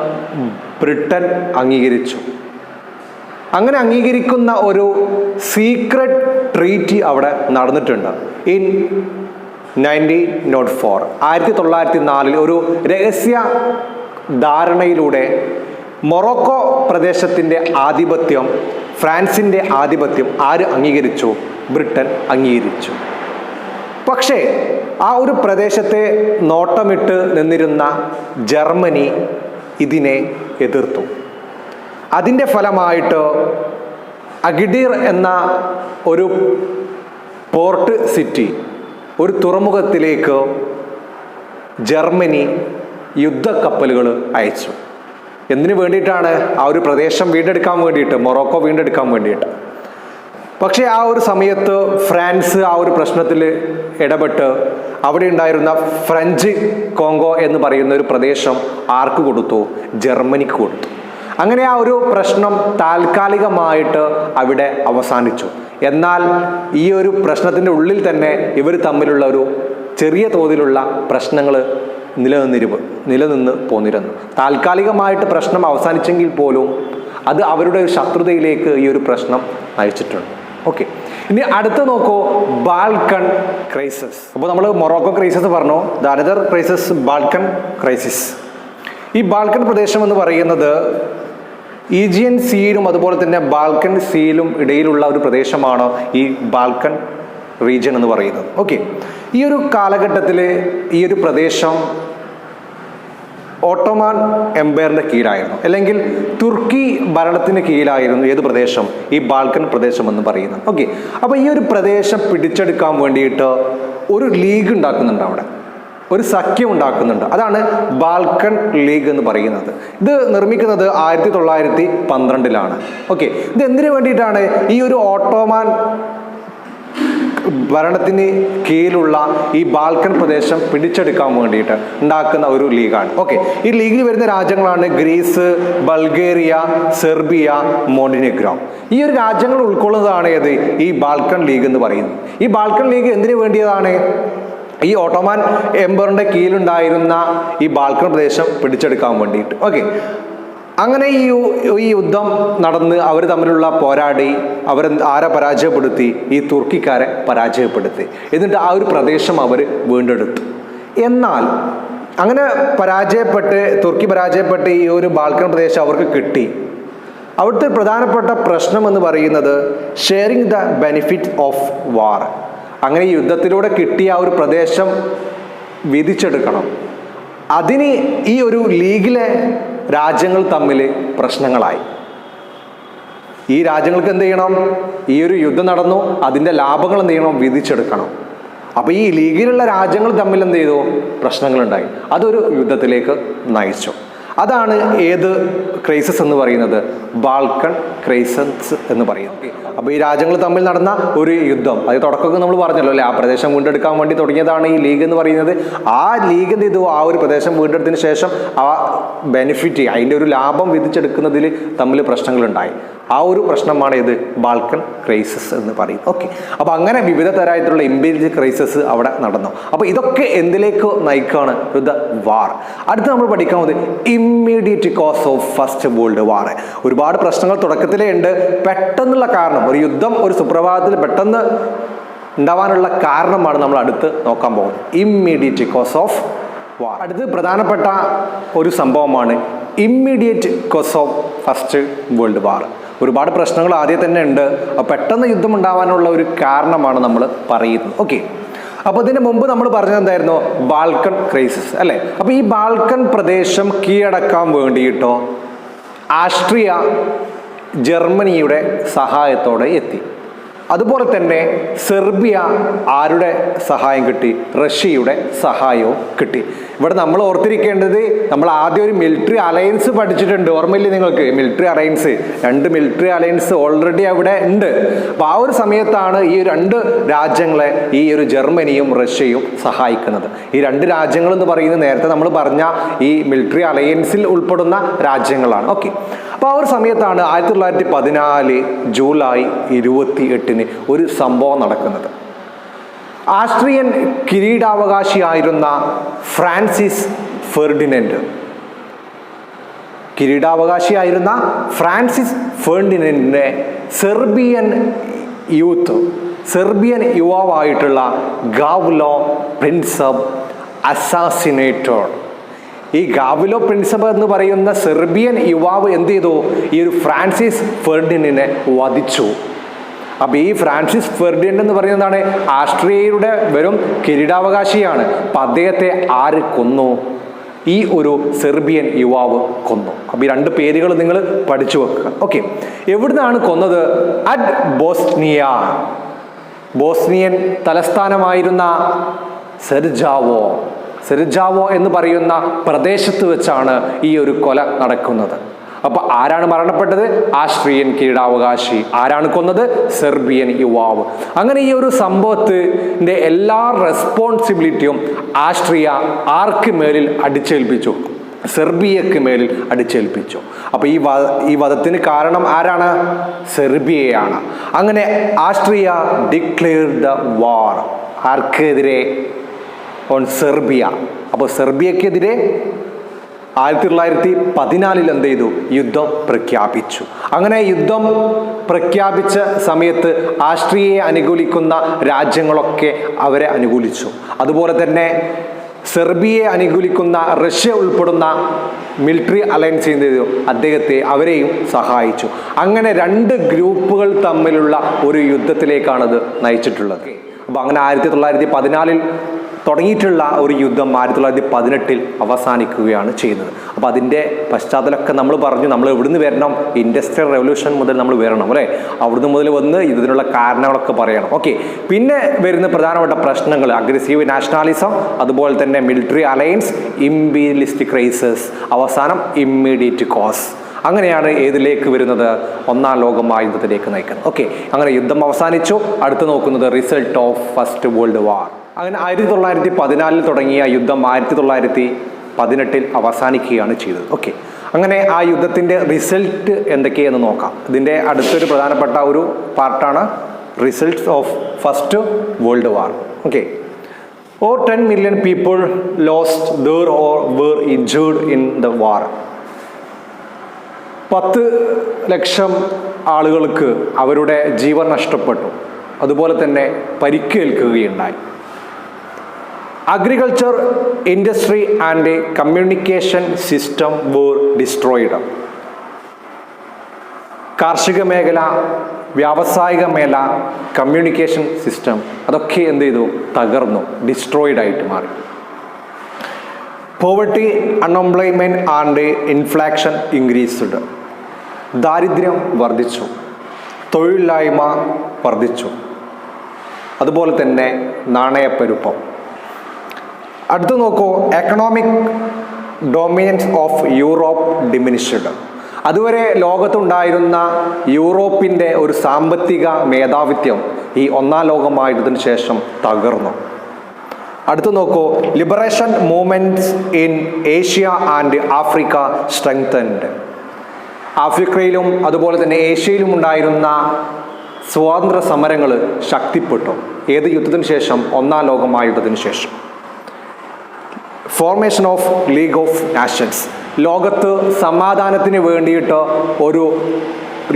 ബ്രിട്ടൻ അംഗീകരിച്ചു. അങ്ങനെ അംഗീകരിക്കുന്ന ഒരു സീക്രട്ട് ട്രീറ്റി അവിടെ നടന്നിട്ടുണ്ട്. ഇൻ 1904 1904 ഒരു രഹസ്യ ധാരണയിലൂടെ മൊറോക്കോ പ്രദേശത്തിൻ്റെ ആധിപത്യം, ഫ്രാൻസിൻ്റെ ആധിപത്യം ആര് അംഗീകരിച്ചു? ബ്രിട്ടൻ അംഗീകരിച്ചു. പക്ഷേ ആ ഒരു പ്രദേശത്തെ നോട്ടമിട്ട് നിന്നിരുന്ന ജർമ്മനി ഇതിനെ എതിർത്തു. അതിൻ്റെ ഫലമായിട്ട് അഗിഡീർ എന്ന ഒരു പോർട്ട് സിറ്റി, ഒരു തുറമുഖത്തിലേക്ക് ജർമ്മനി യുദ്ധക്കപ്പലുകൾ അയച്ചു. എന്തിനു വേണ്ടിയിട്ടാണ്? ആ ഒരു പ്രദേശം വീണ്ടെടുക്കാൻ വേണ്ടിയിട്ട്, മൊറോക്കോ വീണ്ടെടുക്കാൻ വേണ്ടിയിട്ട്. പക്ഷേ ആ ഒരു സമയത്ത് ഫ്രാൻസ് ആ ഒരു പ്രശ്നത്തിൽ ഇടപെട്ട് അവിടെ ഉണ്ടായിരുന്ന ഫ്രഞ്ച് കോങ്കോ എന്ന് പറയുന്ന ഒരു പ്രദേശം ആർക്ക് കൊടുത്തു? ജർമ്മനിക്ക് കൊടുത്തു. അങ്ങനെ ആ ഒരു പ്രശ്നം താൽക്കാലികമായിട്ട് അവിടെ അവസാനിച്ചു. എന്നാൽ ഈ ഒരു പ്രശ്നത്തിൻ്റെ ഉള്ളിൽ തന്നെ ഇവർ തമ്മിലുള്ള ഒരു ചെറിയ തോതിലുള്ള പ്രശ്നങ്ങൾ നിലനിന്ന് പോന്നിരുന്നു. താൽക്കാലികമായിട്ട് പ്രശ്നം അവസാനിച്ചെങ്കിൽ പോലും അത് അവരുടെ ഒരു ശത്രുതയിലേക്ക് ഈ ഒരു പ്രശ്നം നയിച്ചിട്ടുണ്ട്. ഓക്കെ, ഇനി അടുത്ത് നോക്കൂ, ബാൽക്കൺ ക്രൈസിസ്. അപ്പോൾ നമ്മൾ മൊറോക്കോ ക്രൈസിസ് പറഞ്ഞു, the another crisis Balkan crisis. ഈ ബാൽക്കൺ പ്രദേശം എന്ന് പറയുന്നത് ഈജിയൻ സീയിലും അതുപോലെ തന്നെ ബാൽക്കൺ സീയിലും ഇടയിലുള്ള ഒരു പ്രദേശമാണ് ഈ ബാൽക്കൺ റീജിയൻ എന്ന് പറയുന്നത്. ഓക്കെ, ഈ ഒരു കാലഘട്ടത്തിൽ ഈ ഒരു പ്രദേശം ഓട്ടോമാൻ എംപയറിൻ്റെ കീഴിലായിരുന്നു, അല്ലെങ്കിൽ തുർക്കി ഭരണത്തിന് കീഴിലായിരുന്നു ഏത് പ്രദേശം? ഈ ബാൽക്കൺ പ്രദേശം എന്ന് പറയുന്നത്. ഓക്കെ, അപ്പോൾ ഈ ഒരു പ്രദേശം പിടിച്ചെടുക്കാൻ വേണ്ടിയിട്ട് ഒരു ലീഗ് ഉണ്ടാക്കുന്നുണ്ട്, അവിടെ ഒരു സഖ്യം ഉണ്ടാക്കുന്നുണ്ട്. അതാണ് ബാൽക്കൺ ലീഗ് എന്ന് പറയുന്നത്. ഇത് നിർമ്മിക്കുന്നത് 1912 ഓക്കെ, ഇത് എന്തിനു വേണ്ടിയിട്ടാണ്? ഈ ഒരു ഓട്ടോമാൻ ഭരണത്തിന് കീഴിലുള്ള ഈ ബാൽക്കൺ പ്രദേശം പിടിച്ചെടുക്കാൻ വേണ്ടിയിട്ട് ഉണ്ടാക്കുന്ന ഒരു ലീഗാണ്. ഓക്കെ, ഈ ലീഗിൽ വരുന്ന രാജ്യങ്ങളാണ് ഗ്രീസ്, ബൾഗേറിയ, സെർബിയ, മോണ്ടിനെഗ്രോ. ഈ ഒരു രാജ്യങ്ങൾ ഉൾക്കൊള്ളുന്നതാണ് ഏത്? ഈ ബാൽക്കൺ ലീഗ് എന്ന് പറയുന്നത്. ഈ ബാൽക്കൺ ലീഗ് എന്തിനു വേണ്ടിയതാണ്? ഈ ഓട്ടോമാൻ എംപയറിന്റെ കീഴിലുണ്ടായിരുന്ന ഈ ബാൽക്കൺ പ്രദേശം പിടിച്ചെടുക്കാൻ വേണ്ടിയിട്ട്. ഓക്കെ, അങ്ങനെ ഈ യുദ്ധം നടന്ന് അവർ തമ്മിലുള്ള പോരാടി ആരെ പരാജയപ്പെടുത്തി? ഈ തുർക്കിക്കാരെ പരാജയപ്പെടുത്തി. എന്നിട്ട് ആ ഒരു പ്രദേശം അവർ വീണ്ടെടുത്തു. എന്നാൽ അങ്ങനെ തുർക്കി പരാജയപ്പെട്ട് ഈ ഒരു ബാൽക്കൺ പ്രദേശം അവർക്ക് കിട്ടി. അവിടുത്തെ പ്രധാനപ്പെട്ട പ്രശ്നം എന്ന് പറയുന്നത് ഷെയറിങ് ദ ബെനിഫിറ്റ് ഓഫ് വാർ. അങ്ങനെ ഈ യുദ്ധത്തിലൂടെ കിട്ടിയ ആ ഒരു പ്രദേശം വീതിച്ചെടുക്കണം. അതിന് ഈ ഒരു ലീഗിലെ രാജ്യങ്ങൾ തമ്മിൽ പ്രശ്നങ്ങളായി. ഈ രാജ്യങ്ങൾക്ക് എന്ത് ചെയ്യണം? ഈ ഒരു യുദ്ധം നടന്നു, അതിൻ്റെ ലാഭങ്ങൾ എന്ത് ചെയ്യണം? വീതിച്ചെടുക്കണം. അപ്പോൾ ഈ ലീഗിലുള്ള രാജ്യങ്ങൾ തമ്മിൽ എന്ത് ചെയ്തു? പ്രശ്നങ്ങളുണ്ടായി. അതൊരു യുദ്ധത്തിലേക്ക് നയിച്ചു. അതാണ് ഏത് ക്രൈസിസ് എന്ന് പറയുന്നത് ബാൾക്കൺ ക്രൈസിസ് എന്ന് പറയുന്നത്. അപ്പോൾ ഈ രാജ്യങ്ങൾ തമ്മിൽ നടന്ന ഒരു യുദ്ധം, അത് തുടക്കമൊക്കെ നമ്മൾ പറഞ്ഞല്ലോ അല്ലേ, ആ പ്രദേശം വീണ്ടെടുക്കാൻ വേണ്ടി തുടങ്ങിയതാണ് ഈ ലീഗ് എന്ന് പറയുന്നത്. ആ ലീഗ് എന്ത് ചെയ്തു, ആ ഒരു പ്രദേശം വീണ്ടെടുത്തതിന് ശേഷം ആ ബെനിഫിറ്റ്, അതിൻ്റെ ഒരു ലാഭം വിധിച്ചെടുക്കുന്നതിൽ തമ്മിൽ പ്രശ്നങ്ങളുണ്ടായി. ആ ഒരു പ്രശ്നമാണ് ഇത് ബാൾക്കൺ ക്രൈസിസ് എന്ന് പറയും. ഓക്കെ, അപ്പോൾ അങ്ങനെ വിവിധ തരമായിട്ടുള്ള ഇമ്പീരിയൽ ക്രൈസിസ് അവിടെ നടന്നു. അപ്പോൾ ഇതൊക്കെ എന്തിലേക്ക് നയിക്കുകയാണ്? The war. അടുത്ത് നമ്മൾ പഠിക്കാൻ പോകുന്നത് immediate cause of first world war. ഒരുപാട് പ്രശ്നങ്ങൾ തുടക്കത്തിലേ ഉണ്ട്. പെട്ടെന്നുള്ള കാരണം, ഒരു യുദ്ധം ഒരു സുപ്രഭാതത്തിൽ പെട്ടെന്ന് ഉണ്ടാവാനുള്ള കാരണമാണ് നമ്മൾ അടുത്ത് നോക്കാൻ പോകുന്നത്. Immediate cause of war. അടുത്ത് പ്രധാനപ്പെട്ട ഒരു സംഭവമാണ് immediate cause of first world war. ഒരുപാട് പ്രശ്നങ്ങൾ ആദ്യം തന്നെ ഉണ്ട്. പെട്ടെന്ന് യുദ്ധം ഉണ്ടാവാനുള്ള ഒരു കാരണമാണ് നമ്മൾ പറയുന്നത്. ഓക്കെ, അപ്പോൾ ഇതിന് മുമ്പ് നമ്മൾ പറഞ്ഞത് എന്തായിരുന്നു? ബാൾക്കൺ ക്രൈസിസ് അല്ലേ. അപ്പോൾ ഈ ബാൾക്കൺ പ്രദേശം കീഴടക്കാൻ വേണ്ടിയിട്ടോ ആസ്ട്രിയ ജർമ്മനിയുടെ സഹായത്തോടെ എത്തി. അതുപോലെ തന്നെ സെർബിയ ആരുടെ സഹായം കിട്ടി? റഷ്യയുടെ സഹായവും കിട്ടി. ഇവിടെ നമ്മൾ ഓർത്തിരിക്കേണ്ടത്, നമ്മൾ ആദ്യം ഒരു മിലിറ്ററി അലയൻസ് പഠിച്ചിട്ടുണ്ട്, ഓർമ്മയില്ലേ നിങ്ങൾക്ക്? Military alliance, 2 military alliance already അവിടെ ഉണ്ട്. അപ്പോൾ ആ ഒരു സമയത്താണ് ഈ 2 രാജ്യങ്ങളെ ഈ ഒരു ജർമ്മനിയും റഷ്യയും സഹായിക്കുന്നത്. ഈ 2 രാജ്യങ്ങൾ എന്ന് പറയുന്നത് നേരത്തെ നമ്മൾ പറഞ്ഞ ഈ മിലിറ്ററി അലയൻസിൽ ഉൾപ്പെടുന്ന രാജ്യങ്ങളാണ്. ഓക്കെ, അപ്പോൾ ആ ഒരു സമയത്താണ് 1914 ജൂലൈ 28 ഒരു സംഭവം നടക്കുന്നത്. ആസ്ട്രിയൻ കിരീടാവകാശിയായിരുന്ന ഫ്രാൻസിസ് ഫെർഡിനൻഡിനെ സെർബിയൻ യുവാവായിട്ടുള്ള ഗാവ്ലോ പ്രിൻസപ്പ് അസാസിനേറ്റഡ്. ഈ ഗാവ്ലോ പ്രിൻസപ്പ് എന്ന് പറയുന്ന സെർബിയൻ യുവാവ് എന്ത് ചെയ്തു? ഈ ഒരു ഫ്രാൻസിസ് ഫെർഡിനൻഡിനെ വധിച്ചു. അപ്പോൾ ഈ ഫ്രാൻസിസ് ഫെർഡിനൻഡ് എന്ന് പറയുന്നതാണ് ആസ്ട്രിയയുടെ വെറും കിരീടാവകാശിയാണ്. അപ്പം അദ്ദേഹത്തെ ആര് കൊന്നു? ഈ ഒരു സെർബിയൻ യുവാവ് കൊന്നു. അപ്പോൾ ഈ 2 പേരുകൾ നിങ്ങൾ പഠിച്ചു വെക്കുക. ഓക്കെ, എവിടുന്നാണ് കൊന്നത്? അറ്റ് ബോസ്നിയൻ തലസ്ഥാനമായിരുന്ന സെർജാവോ എന്ന് പറയുന്ന പ്രദേശത്ത് വെച്ചാണ് ഈ ഒരു കൊല നടക്കുന്നത്. അപ്പൊ ആരാണ് മരണപ്പെട്ടത്? ആസ്ട്രിയൻ കിരീടാവകാശി. ആരാണ് കൊന്നത്? സെർബിയൻ യുവാവ്. അങ്ങനെ ഈ ഒരു സംഭവത്തിന്റെ എല്ലാ റെസ്പോൺസിബിലിറ്റിയും ആസ്ട്രിയ ആർക്ക് മേലിൽ അടിച്ചേൽപ്പിച്ചു? സെർബിയക്ക് മേലിൽ അടിച്ചേൽപ്പിച്ചു. അപ്പൊ ഈ വധത്തിന് കാരണം ആരാണ്? സെർബിയയാണ്. അങ്ങനെ ആസ്ട്രിയ ഡിക്ലെയർഡ് ദ വാർ. ആർക്കെതിരെ? On Serbia. അപ്പോൾ സെർബിയക്കെതിരെ 1914 എന്ത് ചെയ്തു? യുദ്ധം പ്രഖ്യാപിച്ചു. അങ്ങനെ യുദ്ധം പ്രഖ്യാപിച്ച സമയത്ത് ആസ്ട്രിയയെ അനുകൂലിക്കുന്ന രാജ്യങ്ങളൊക്കെ അവരെ അനുകൂലിച്ചു. അതുപോലെ തന്നെ സെർബിയയെ അനുകൂലിക്കുന്ന റഷ്യ ഉൾപ്പെടുന്ന മിലിറ്ററി അലയൻസ് എന്ത് ചെയ്തു? അവരെയും സഹായിച്ചു. അങ്ങനെ 2 ഗ്രൂപ്പുകൾ തമ്മിലുള്ള ഒരു യുദ്ധത്തിലേക്കാണത് നയിച്ചിട്ടുള്ളത്. അപ്പോൾ അങ്ങനെ 1914 തുടങ്ങിയിട്ടുള്ള ഒരു യുദ്ധം 1918 അവസാനിക്കുകയാണ് ചെയ്യുന്നത്. അപ്പോൾ അതിൻ്റെ പശ്ചാത്തലമൊക്കെ നമ്മൾ പറഞ്ഞു. നമ്മൾ എവിടുന്ന് വരണം? ഇൻഡസ്ട്രിയൽ റെവല്യൂഷൻ മുതൽ നമ്മൾ വരണം അല്ലേ. അവിടുന്ന് മുതൽ വന്ന് ഇതിനുള്ള കാരണങ്ങളൊക്കെ പറയണം. ഓക്കെ, പിന്നെ വരുന്ന പ്രധാനപ്പെട്ട പ്രശ്നങ്ങൾ അഗ്രസീവ് നാഷണാലിസം, അതുപോലെ തന്നെ മിലിറ്ററി അലയൻസ്, ഇമ്പീരിയലിസ്റ്റിക് ക്രൈസിസ്, അവസാനം ഇമ്മീഡിയറ്റ് കോസ്. അങ്ങനെയാണ് ഏതിലേക്ക് വരുന്നത്? 1ാം ലോക മഹായുദ്ധത്തിലേക്ക് നയിക്കുന്നത്. ഓക്കെ, അങ്ങനെ യുദ്ധം അവസാനിച്ചു. അടുത്ത് നോക്കുന്നത് റിസൾട്ട് ഓഫ് ഫസ്റ്റ് വേൾഡ് വാർ. അങ്ങനെ 1914 തുടങ്ങിയ യുദ്ധം 1918 അവസാനിക്കുകയാണ് ചെയ്തത്. ഓക്കെ, അങ്ങനെ ആ യുദ്ധത്തിൻ്റെ റിസൾട്ട് എന്തൊക്കെയെന്ന് നോക്കാം. ഇതിൻ്റെ അടുത്തൊരു പ്രധാനപ്പെട്ട ഒരു പാർട്ടാണ് results of first world war. Okay, or 10 million people lost their or were injured in the war. 10 lakh ആളുകൾക്ക് അവരുടെ ജീവൻ നഷ്ടപ്പെട്ടു. അതുപോലെ തന്നെ പരിക്കേൽക്കുകയുണ്ടായി. Agriculture, industry and communication system were destroyed. കാർഷിക മേഖല, വ്യാവസായിക മേഖല, കമ്മ്യൂണിക്കേഷൻ സിസ്റ്റം അതൊക്കെ എന്ത് ചെയ്തു? തകർന്നു, ഡിസ്ട്രോയിഡ് ആയിട്ട് മാറി. Poverty, unemployment and inflation increased. ദാരിദ്ര്യം വർദ്ധിച്ചു, തൊഴിലില്ലായ്മ വർദ്ധിച്ചു, അതുപോലെ തന്നെ നാണയപ്പെരുപ്പം. അടുത്ത് നോക്കൂ, economic dominance of Europe diminished. അതുവരെ ലോകത്തുണ്ടായിരുന്ന യൂറോപ്പിൻ്റെ ഒരു സാമ്പത്തിക മേധാവിത്വം ഈ ഒന്നാം ലോക മഹായുദ്ധത്തിന് ശേഷം തകർന്നു. അടുത്ത് നോക്കൂ, liberation movements in Asia and Africa strengthened. ആഫ്രിക്കയിലും അതുപോലെ തന്നെ ഏഷ്യയിലും ഉണ്ടായിരുന്ന സ്വാതന്ത്ര്യ സമരങ്ങൾ ശക്തിപ്പെട്ടു. ഏത് യുദ്ധത്തിന് ശേഷം? ഒന്നാം ലോക മഹായുദ്ധത്തിന് ശേഷം. Formation of league of nations. ലോകത്ത് സമാധാനത്തിന് വേണ്ടിയിട്ട് ഒരു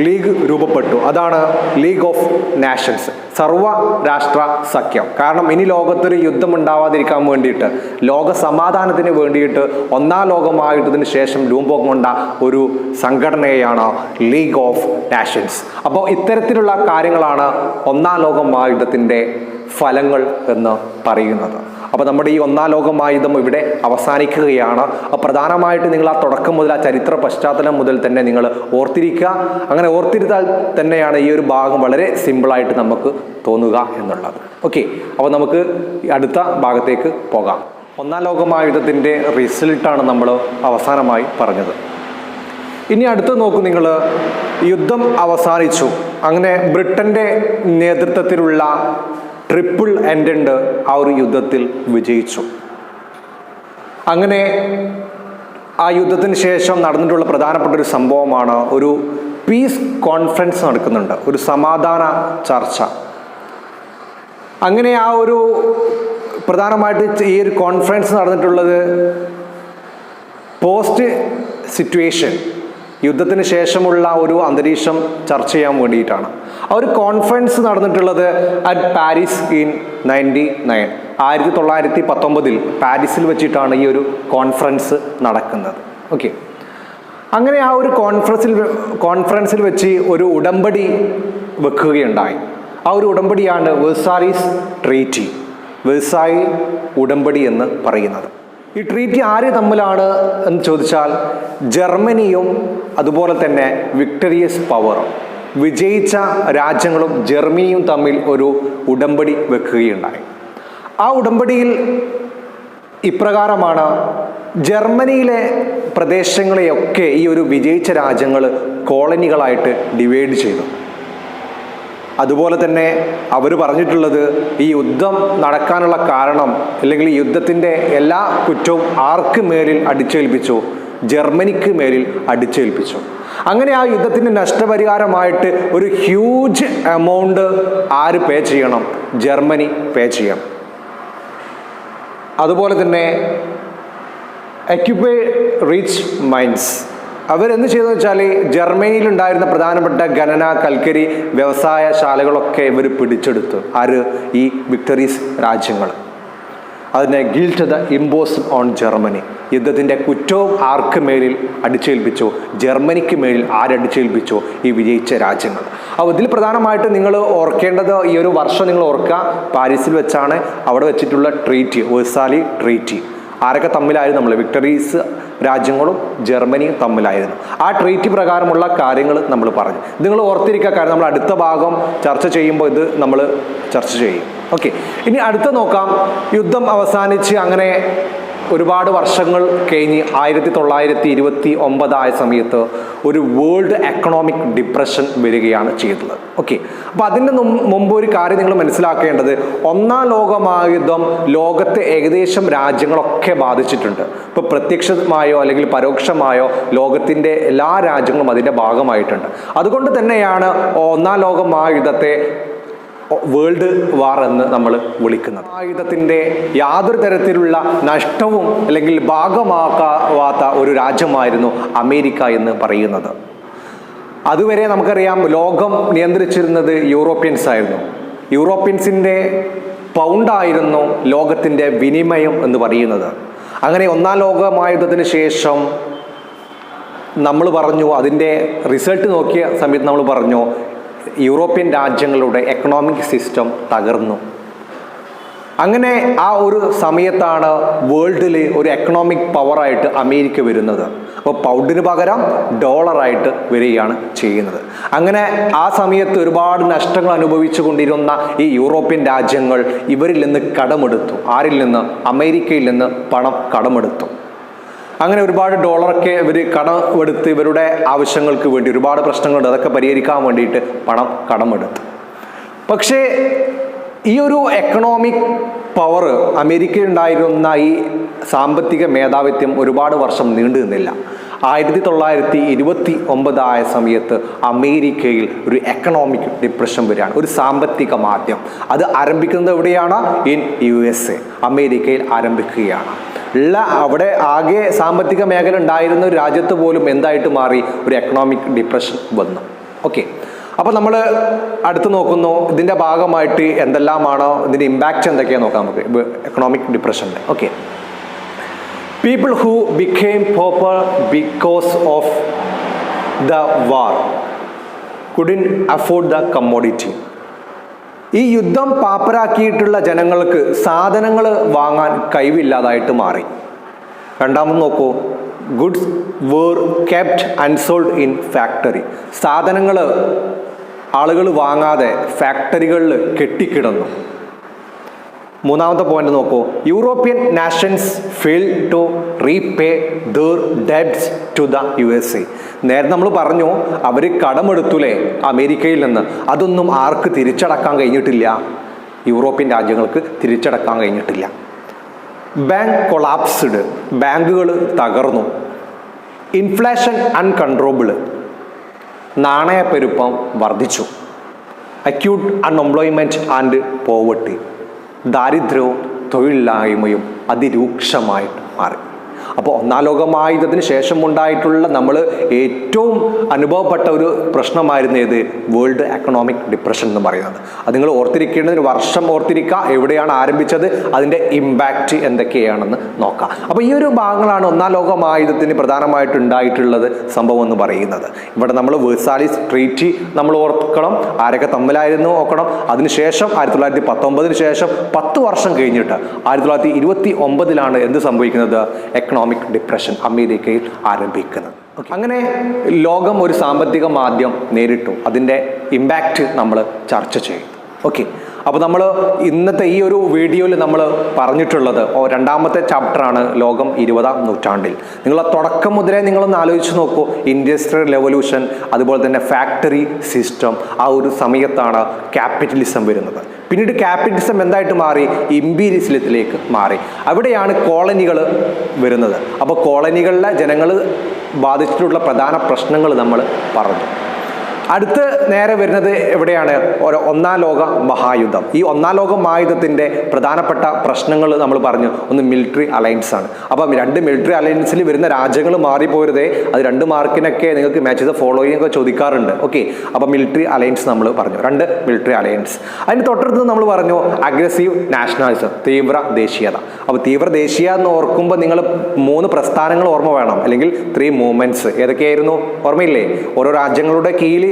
ലീഗ് രൂപപ്പെട്ടു. അതാണ് ലീഗ് ഓഫ് നാഷൻസ്, സർവ രാഷ്ട്ര സഖ്യം. കാരണം ഇനി ലോകത്തൊരു യുദ്ധം ഉണ്ടാവാതിരിക്കാൻ വേണ്ടിയിട്ട്, ലോക സമാധാനത്തിന് വേണ്ടിയിട്ട് ഒന്നാം ലോക മഹായുദ്ധത്തിന് ശേഷം രൂപം കൊണ്ട ഒരു സംഘടനയാണ് ലീഗ് ഓഫ് നാഷൻസ്. അപ്പോൾ ഇത്തരത്തിലുള്ള കാര്യങ്ങളാണ് ഒന്നാം ലോക മഹായുദ്ധത്തിൻ്റെ ഫലങ്ങൾ എന്ന് പറയുന്നത്. അപ്പോൾ നമ്മുടെ ഈ ഒന്നാം ലോക മഹായുദ്ധം ഇവിടെ അവസാനിക്കുകയാണ്. പ്രധാനമായിട്ട് നിങ്ങൾ ആ തുടക്കം മുതൽ, ആ ചരിത്ര പശ്ചാത്തലം മുതൽ തന്നെ നിങ്ങൾ ഓർത്തിരിക്കുക. അങ്ങനെ ഓർത്തിരുത്താൽ തന്നെയാണ് ഈ ഒരു ഭാഗം വളരെ സിമ്പിളായിട്ട് നമുക്ക് തോന്നുക എന്നുള്ളത്. ഓക്കെ, അപ്പോൾ നമുക്ക് അടുത്ത ഭാഗത്തേക്ക് പോകാം. ഒന്നാം ലോക മഹായുദ്ധത്തിൻ്റെ റിസൾട്ടാണ് നമ്മൾ അവസാനമായി പറഞ്ഞത്. ഇനി അടുത്ത് നോക്കൂ നിങ്ങൾ, യുദ്ധം അവസാനിച്ചു. അങ്ങനെ ബ്രിട്ടൻ്റെ നേതൃത്വത്തിലുള്ള ട്രിപ്പിൾ എൻഡൻഡ് ആ ഒരു യുദ്ധത്തിൽ വിജയിച്ചു. അങ്ങനെ ആ യുദ്ധത്തിന് ശേഷം നടന്നിട്ടുള്ള പ്രധാനപ്പെട്ട ഒരു സംഭവമാണ് ഒരു പീസ് കോൺഫറൻസ് നടക്കുന്നുണ്ട്, ഒരു സമാധാന ചർച്ച. അങ്ങനെ ആ ഒരു പ്രധാനമായിട്ട് ഈ ഒരു കോൺഫറൻസ് നടന്നിട്ടുള്ളത് പോസ്റ്റ് സിറ്റുവേഷൻ, യുദ്ധത്തിന് ശേഷമുള്ള ഒരു അന്തരീക്ഷം ചർച്ച ചെയ്യാൻ വേണ്ടിയിട്ടാണ്. ആ ഒരു കോൺഫറൻസ് നടന്നിട്ടുള്ളത് അറ്റ് പാരീസ് ഇൻ 1919 പാരീസിൽ വെച്ചിട്ടാണ് ഈ ഒരു കോൺഫറൻസ് നടക്കുന്നത്. ഓക്കെ, അങ്ങനെ ആ ഒരു കോൺഫറൻസിൽ വെച്ച് ഒരു ഉടമ്പടി വെക്കുകയുണ്ടായി. ആ ഒരു ഉടമ്പടിയാണ് വെർസായിസ് ട്രീറ്റി, വെർസായി ഉടമ്പടി എന്ന് പറയുന്നത്. ഈ ട്രീറ്റി ആര് തമ്മിലാണ് എന്ന് ചോദിച്ചാൽ ജർമ്മനിയും അതുപോലെ തന്നെ വിക്ടറിയസ് പവറും, വിജയിച്ച രാജ്യങ്ങളും ജർമ്മനിയും തമ്മിൽ ഒരു ഉടമ്പടി വെക്കുകയുണ്ടായി. ആ ഉടമ്പടിയിൽ ഇപ്രകാരമാണ്, ജർമ്മനിയിലെ പ്രദേശങ്ങളെയൊക്കെ ഈ ഒരു വിജയിച്ച രാജ്യങ്ങൾ കോളനികളായിട്ട് ഡിവൈഡ് ചെയ്തു. അതുപോലെ തന്നെ അവർ പറഞ്ഞിട്ടുള്ളത് ഈ യുദ്ധം നടക്കാനുള്ള കാരണം, അല്ലെങ്കിൽ ഈ യുദ്ധത്തിൻ്റെ എല്ലാ കുറ്റവും ആർക്ക് മേലിൽ അടിച്ചേൽപ്പിച്ചു? ജർമ്മനിക്ക് മേലിൽ അടിച്ചേൽപ്പിച്ചു. അങ്ങനെ ആ യുദ്ധത്തിൻ്റെ നഷ്ടപരിഹാരമായിട്ട് ഒരു ഹ്യൂജ് എമൗണ്ട് ആര് പേ ചെയ്യണം? ജർമ്മനി പേ ചെയ്യണം. അതുപോലെ തന്നെ എക്യുപ്പൈ റിച്ച് മൈൻസ്, അവരെന്ത് ചെയ്തെന്ന് വെച്ചാൽ ജർമ്മനിയിൽ ഉണ്ടായിരുന്ന പ്രധാനപ്പെട്ട ഖനന, കൽക്കരി വ്യവസായശാലകളൊക്കെ ഇവർ പിടിച്ചെടുത്തു. ആര്? ഈ വിക്ടറീസ് രാജ്യങ്ങൾ. അതിനെ guilt the impose on Germany, യുദ്ധത്തിൻ്റെ കുറ്റവും ആർക്ക് മേലിൽ അടിച്ചേൽപ്പിച്ചു? ജർമ്മനിക്ക് മേലിൽ ആരടിച്ചേൽപ്പിച്ചു? ഈ വിജയിച്ച രാജ്യങ്ങൾ. അപ്പോൾ ഇതിൽ പ്രധാനമായിട്ട് നിങ്ങൾ ഓർക്കേണ്ടത്, ഈ ഒരു വർഷം നിങ്ങൾ ഓർക്കുക, പാരീസിൽ വെച്ചാണ് അവിടെ വെച്ചിട്ടുള്ള ട്രീറ്റി, വെർസാലി ട്രീറ്റി. ആരൊക്കെ തമ്മിലായിരുന്നു? നമ്മൾ വിക്ടറീസ് രാജ്യങ്ങളും ജർമ്മനിയും തമ്മിലായിരുന്നു. ആ ട്രീറ്റി പ്രകാരമുള്ള കാര്യങ്ങൾ നമ്മൾ പറഞ്ഞു. നിങ്ങൾ ഓർത്തിരിക്കുക, കാരണം നമ്മൾ അടുത്ത ഭാഗം ചർച്ച ചെയ്യുമ്പോൾ ഇത് നമ്മൾ ചർച്ച ചെയ്യും. ഓക്കെ, ഇനി അടുത്ത നോക്കാം. യുദ്ധം അവസാനിച്ച് അങ്ങനെ ഒരുപാട് വർഷങ്ങൾ കഴിഞ്ഞ് 1929 ആയ സമയത്ത് ഒരു വേൾഡ് എക്കണോമിക് ഡിപ്രഷൻ വരികയാണ് ചെയ്തത്. ഓക്കെ, അപ്പോൾ അതിന് മുമ്പ് ഒരു കാര്യം നിങ്ങൾ മനസ്സിലാക്കേണ്ടത്, ഒന്നാം ലോക മഹായുദ്ധം ലോകത്തെ ഏകദേശം രാജ്യങ്ങളൊക്കെ ബാധിച്ചിട്ടുണ്ട്. ഇപ്പോൾ പ്രത്യക്ഷമായോ അല്ലെങ്കിൽ പരോക്ഷമായോ ലോകത്തിൻ്റെ എല്ലാ രാജ്യങ്ങളും അതിൻ്റെ ഭാഗമായിട്ടുണ്ട്. അതുകൊണ്ട് തന്നെയാണ് ഒന്നാം ലോക മഹായുദ്ധത്തെ വേൾഡ് വാർ എന്ന് നമ്മൾ വിളിക്കുന്നത്. ആയുധത്തിൻ്റെ യാതൊരു തരത്തിലുള്ള നഷ്ടവും അല്ലെങ്കിൽ ഭാഗമാക്കാത്ത ഒരു രാജ്യമായിരുന്നു അമേരിക്ക എന്ന് പറയുന്നത്. അതുവരെ നമുക്കറിയാം ലോകം നിയന്ത്രിച്ചിരുന്നത് യൂറോപ്യൻസ് ആയിരുന്നു. യൂറോപ്യൻസിൻ്റെ പൗണ്ടായിരുന്നു ലോകത്തിൻ്റെ വിനിമയം എന്ന് പറയുന്നത്. അങ്ങനെ ഒന്നാം ലോക മഹായുദ്ധത്തിന് ശേഷം നമ്മൾ പറഞ്ഞു, അതിൻ്റെ റിസൾട്ട് നോക്കിയ സമയത്ത് നമ്മൾ പറഞ്ഞു, യൂറോപ്യൻ രാജ്യങ്ങളുടെ എക്കണോമിക് സിസ്റ്റം തകർന്നു. അങ്ങനെ ആ ഒരു സമയത്താണ് വേൾഡിൽ ഒരു എക്കണോമിക് പവറായിട്ട് അമേരിക്ക വരുന്നത്. അപ്പോൾ പൗണ്ടിന് പകരം ഡോളറായിട്ട് വരികയാണ് ചെയ്യുന്നത്. അങ്ങനെ ആ സമയത്ത് ഒരുപാട് നഷ്ടങ്ങൾ അനുഭവിച്ചു കൊണ്ടിരുന്ന ഈ യൂറോപ്യൻ രാജ്യങ്ങൾ ഇവരിൽ നിന്ന് കടമെടുത്തു. ആരിൽ നിന്ന്? അമേരിക്കയിൽ നിന്ന് പണം കടമെടുത്തു. അങ്ങനെ ഒരുപാട് ഡോളറൊക്കെ ഇവർ കടമെടുത്ത് ഇവരുടെ ആവശ്യങ്ങൾക്ക് വേണ്ടി ഒരുപാട് പ്രശ്നങ്ങളുണ്ട്, അതൊക്കെ പരിഹരിക്കാൻ വേണ്ടിയിട്ട് പണം കടമെടുത്തു. പക്ഷേ ഈ ഒരു എക്കണോമിക് പവർ അമേരിക്കയിൽ ഉണ്ടായിരുന്ന ഈ സാമ്പത്തിക മേധാവിത്വം ഒരുപാട് വർഷം നീണ്ടു നിന്നില്ല. 1929 ആയ സമയത്ത് അമേരിക്കയിൽ ഒരു എക്കണോമിക് ഡിപ്രഷൻ വരികയാണ്, ഒരു സാമ്പത്തിക മാന്ദ്യം. അത് ആരംഭിക്കുന്നത് എവിടെയാണ്? ഇൻ USA, അമേരിക്കയിൽ ആരംഭിക്കുകയാണ്. അവിടെ ആകെ സാമ്പത്തിക മേഖല ഉണ്ടായിരുന്ന ഒരു രാജ്യത്ത് പോലും എന്തായിട്ട് മാറി? ഒരു എക്കണോമിക് ഡിപ്രഷൻ വന്നു. ഓക്കെ, അപ്പോൾ നമ്മൾ അടുത്ത് നോക്കുന്നു ഇതിൻ്റെ ഭാഗമായിട്ട് എന്തെല്ലാമാണോ ഇതിൻ്റെ ഇമ്പാക്റ്റ് എന്തൊക്കെയാണ് നോക്കാം നമുക്ക് എക്കണോമിക് ഡിപ്രഷൻ്റെ. Okay, people who became pauper because of the war couldn't afford the commodity. ഈ യുദ്ധം പാപ്പരാക്കിയിട്ടുള്ള ജനങ്ങൾക്ക് സാധനങ്ങൾ വാങ്ങാൻ കഴിവില്ലാതായിട്ട് മാറി. രണ്ടാമത് നോക്കൂ, goods were kept unsold in factory. സാധനങ്ങൾ ആളുകൾ വാങ്ങാതെ ഫാക്ടറികളിൽ കെട്ടിക്കിടന്നു. മൂന്നാമത്തെ പോയിന്റ് നോക്കൂ, European nations fail to repay their debts to the USA. നേരത്തെ നമ്മൾ പറഞ്ഞു അവർ കടമെടുത്തൂലേ അമേരിക്കയിൽ നിന്ന്, അതൊന്നും ആർക്ക് തിരിച്ചടക്കാൻ കഴിഞ്ഞിട്ടില്ല? യൂറോപ്യൻ രാജ്യങ്ങൾക്ക് തിരിച്ചടക്കാൻ കഴിഞ്ഞിട്ടില്ല. ബാങ്ക് കൊളാപ്സ്ഡ്, ബാങ്കുകൾ തകർന്നു. ഇൻഫ്ലേഷൻ അൺകൺട്രോളബിൾ, നാണയപ്പെരുപ്പം വർദ്ധിച്ചു. അക്യൂട്ട് അൺഎംപ്ലോയ്മെൻറ്റ് ആൻഡ് പോവർട്ടി, ദാരിദ്ര്യവും തൊഴിലില്ലായ്മയും അതിരൂക്ഷമായിട്ട് മാറി. അപ്പോൾ ഒന്നാം ലോകമഹായുദ്ധത്തിന് ശേഷം ഉണ്ടായിട്ടുള്ള നമ്മൾ ഏറ്റവും അനുഭവപ്പെട്ട ഒരു പ്രശ്നമായിരുന്നു ഏത്? വേൾഡ് എക്കണോമിക് ഡിപ്രഷൻ എന്ന് പറയുന്നത്. അത് നിങ്ങൾ ഓർത്തിരിക്കേണ്ടതിന് വർഷം ഓർത്തിരിക്കുക, എവിടെയാണ് ആരംഭിച്ചത്, അതിൻ്റെ ഇമ്പാക്റ്റ് എന്തൊക്കെയാണെന്ന് നോക്കാം. അപ്പോൾ ഈ ഒരു ഭാഗങ്ങളാണ് ഒന്നാം ലോകമഹായുദ്ധത്തിന് പ്രധാനമായിട്ട് ഉണ്ടായിട്ടുള്ളത് സംഭവം എന്ന് പറയുന്നത്. ഇവിടെ നമ്മൾ വേഴ്സാലിസ് ട്രീറ്റി നമ്മൾ ഓർക്കണം, ആരൊക്കെ തമ്മിലായിരുന്നു നോക്കണം. അതിനുശേഷം 1919 ശേഷം 10 വർഷം കഴിഞ്ഞിട്ട് 1929 എന്ത് സംഭവിക്കുന്നത്? എക്കണോമിക് ഡിപ്രഷൻ അമേരിക്കയിൽ ആരംഭിക്കുന്നത്. അങ്ങനെ ലോകം ഒരു സാമ്പത്തിക മാന്ദ്യം നേരിട്ടു. അതിൻ്റെ ഇമ്പാക്റ്റ് നമ്മൾ ചർച്ച ചെയ്തു. ഓക്കെ, അപ്പോൾ നമ്മൾ ഇന്നത്തെ ഈ ഒരു വീഡിയോയിൽ നമ്മൾ പറഞ്ഞിട്ടുള്ളത് രണ്ടാമത്തെ ചാപ്റ്ററാണ് ലോകം 20-ാം നൂറ്റാണ്ടിൽ. നിങ്ങൾ തുടക്കം മുതലേ നിങ്ങളൊന്ന് ആലോചിച്ച് നോക്കൂ. ഇൻഡസ്ട്രിയൽ റെവല്യൂഷൻ, അതുപോലെ തന്നെ ഫാക്ടറി സിസ്റ്റം, ആ ഒരു സമയത്താണ് ക്യാപിറ്റലിസം വരുന്നത്. പിന്നീട് ക്യാപിറ്റലിസം എന്തായിട്ട് മാറി? ഇമ്പീരിയലിസത്തിലേക്ക് മാറി. അവിടെയാണ് കോളനികൾ വരുന്നത്. അപ്പോൾ കോളനികളിലെ ജനങ്ങൾ ബാധിച്ചിട്ടുള്ള പ്രധാന പ്രശ്നങ്ങൾ നമ്മൾ പറഞ്ഞു. അടുത്ത് നേരെ വരുന്നത് എവിടെയാണ്? ഒന്നാം ലോക മഹായുദ്ധം. ഈ ഒന്നാം ലോക മഹായുദ്ധത്തിൻ്റെ പ്രധാനപ്പെട്ട പ്രശ്നങ്ങൾ നമ്മൾ പറഞ്ഞു. ഒന്ന് മിലിറ്ററി അലയൻസ് ആണ്. അപ്പം 2 മിലിറ്ററി അലയൻസിൽ വരുന്ന രാജ്യങ്ങൾ മാറിപ്പോരുതേ. അത് 2 മാർക്കിനൊക്കെ നിങ്ങൾക്ക് മാച്ച് ചെയ്ത ഫോളോയിങ് ഒക്കെ ചോദിക്കാറുണ്ട്. ഓക്കെ, അപ്പം മിലിറ്ററി അലയൻസ് നമ്മൾ പറഞ്ഞു, 2 മിലിറ്ററി അലയൻസ്. അതിന് തൊട്ടടുത്ത് നമ്മൾ പറഞ്ഞു അഗ്രസീവ് നാഷണലിസം, തീവ്ര ദേശീയത. അപ്പോൾ തീവ്ര ദേശീയ എന്ന് ഓർക്കുമ്പോൾ നിങ്ങൾ 3 പ്രസ്ഥാനങ്ങൾ ഓർമ്മ വേണം, അല്ലെങ്കിൽ 3 മൂവ്മെന്റ്സ്. ഏതൊക്കെയായിരുന്നു? ഓർമ്മയില്ലേ? ഓരോ രാജ്യങ്ങളുടെ കീഴിൽ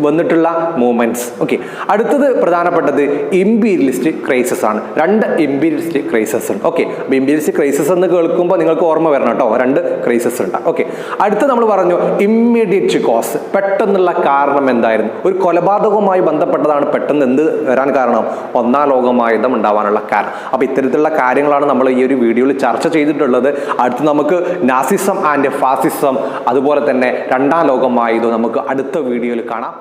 വന്നിട്ടുള്ള മൂവ്മെന്റ്സ്. ഓക്കെ, അടുത്തത് പ്രധാനപ്പെട്ടത് ഇമ്പീരിയലിസ്റ്റ് ക്രൈസിസ് ആണ്. 2 ഇമ്പീരിയലിസ്റ്റ് ക്രൈസിസ് ഉണ്ട്. ഓക്കെ, അപ്പോൾ ഇമ്പീരിയലിസ്റ്റ് ക്രൈസിസ് എന്ന് കേൾക്കുമ്പോൾ നിങ്ങൾക്ക് ഓർമ്മ വരണം കേട്ടോ, 2 ക്രൈസിസ് ഉണ്ട്. ഓക്കെ, അടുത്ത് നമ്മൾ പറഞ്ഞു ഇമ്മീഡിയറ്റ് കോസ്, പെട്ടെന്നുള്ള കാരണം എന്തായിരുന്നു? ഒരു കൊലപാതകവുമായി ബന്ധപ്പെട്ടതാണ് പെട്ടെന്ന് എന്ത് വരാൻ കാരണം? ഒന്നാം ലോകമഹായുദ്ധം ഉണ്ടാവാനുള്ള കാരണം. അപ്പോൾ ഇത്തരത്തിലുള്ള കാര്യങ്ങളാണ് നമ്മൾ ഈ ഒരു വീഡിയോയിൽ ചർച്ച ചെയ്തിട്ടുള്ളത്. അടുത്ത് നമുക്ക് നാസിസം ആൻഡ് ഫാസിസം, അതുപോലെ തന്നെ 2ാം ലോകമഹായുദ്ധം നമുക്ക് അടുത്ത വീഡിയോയിൽ കാണാം.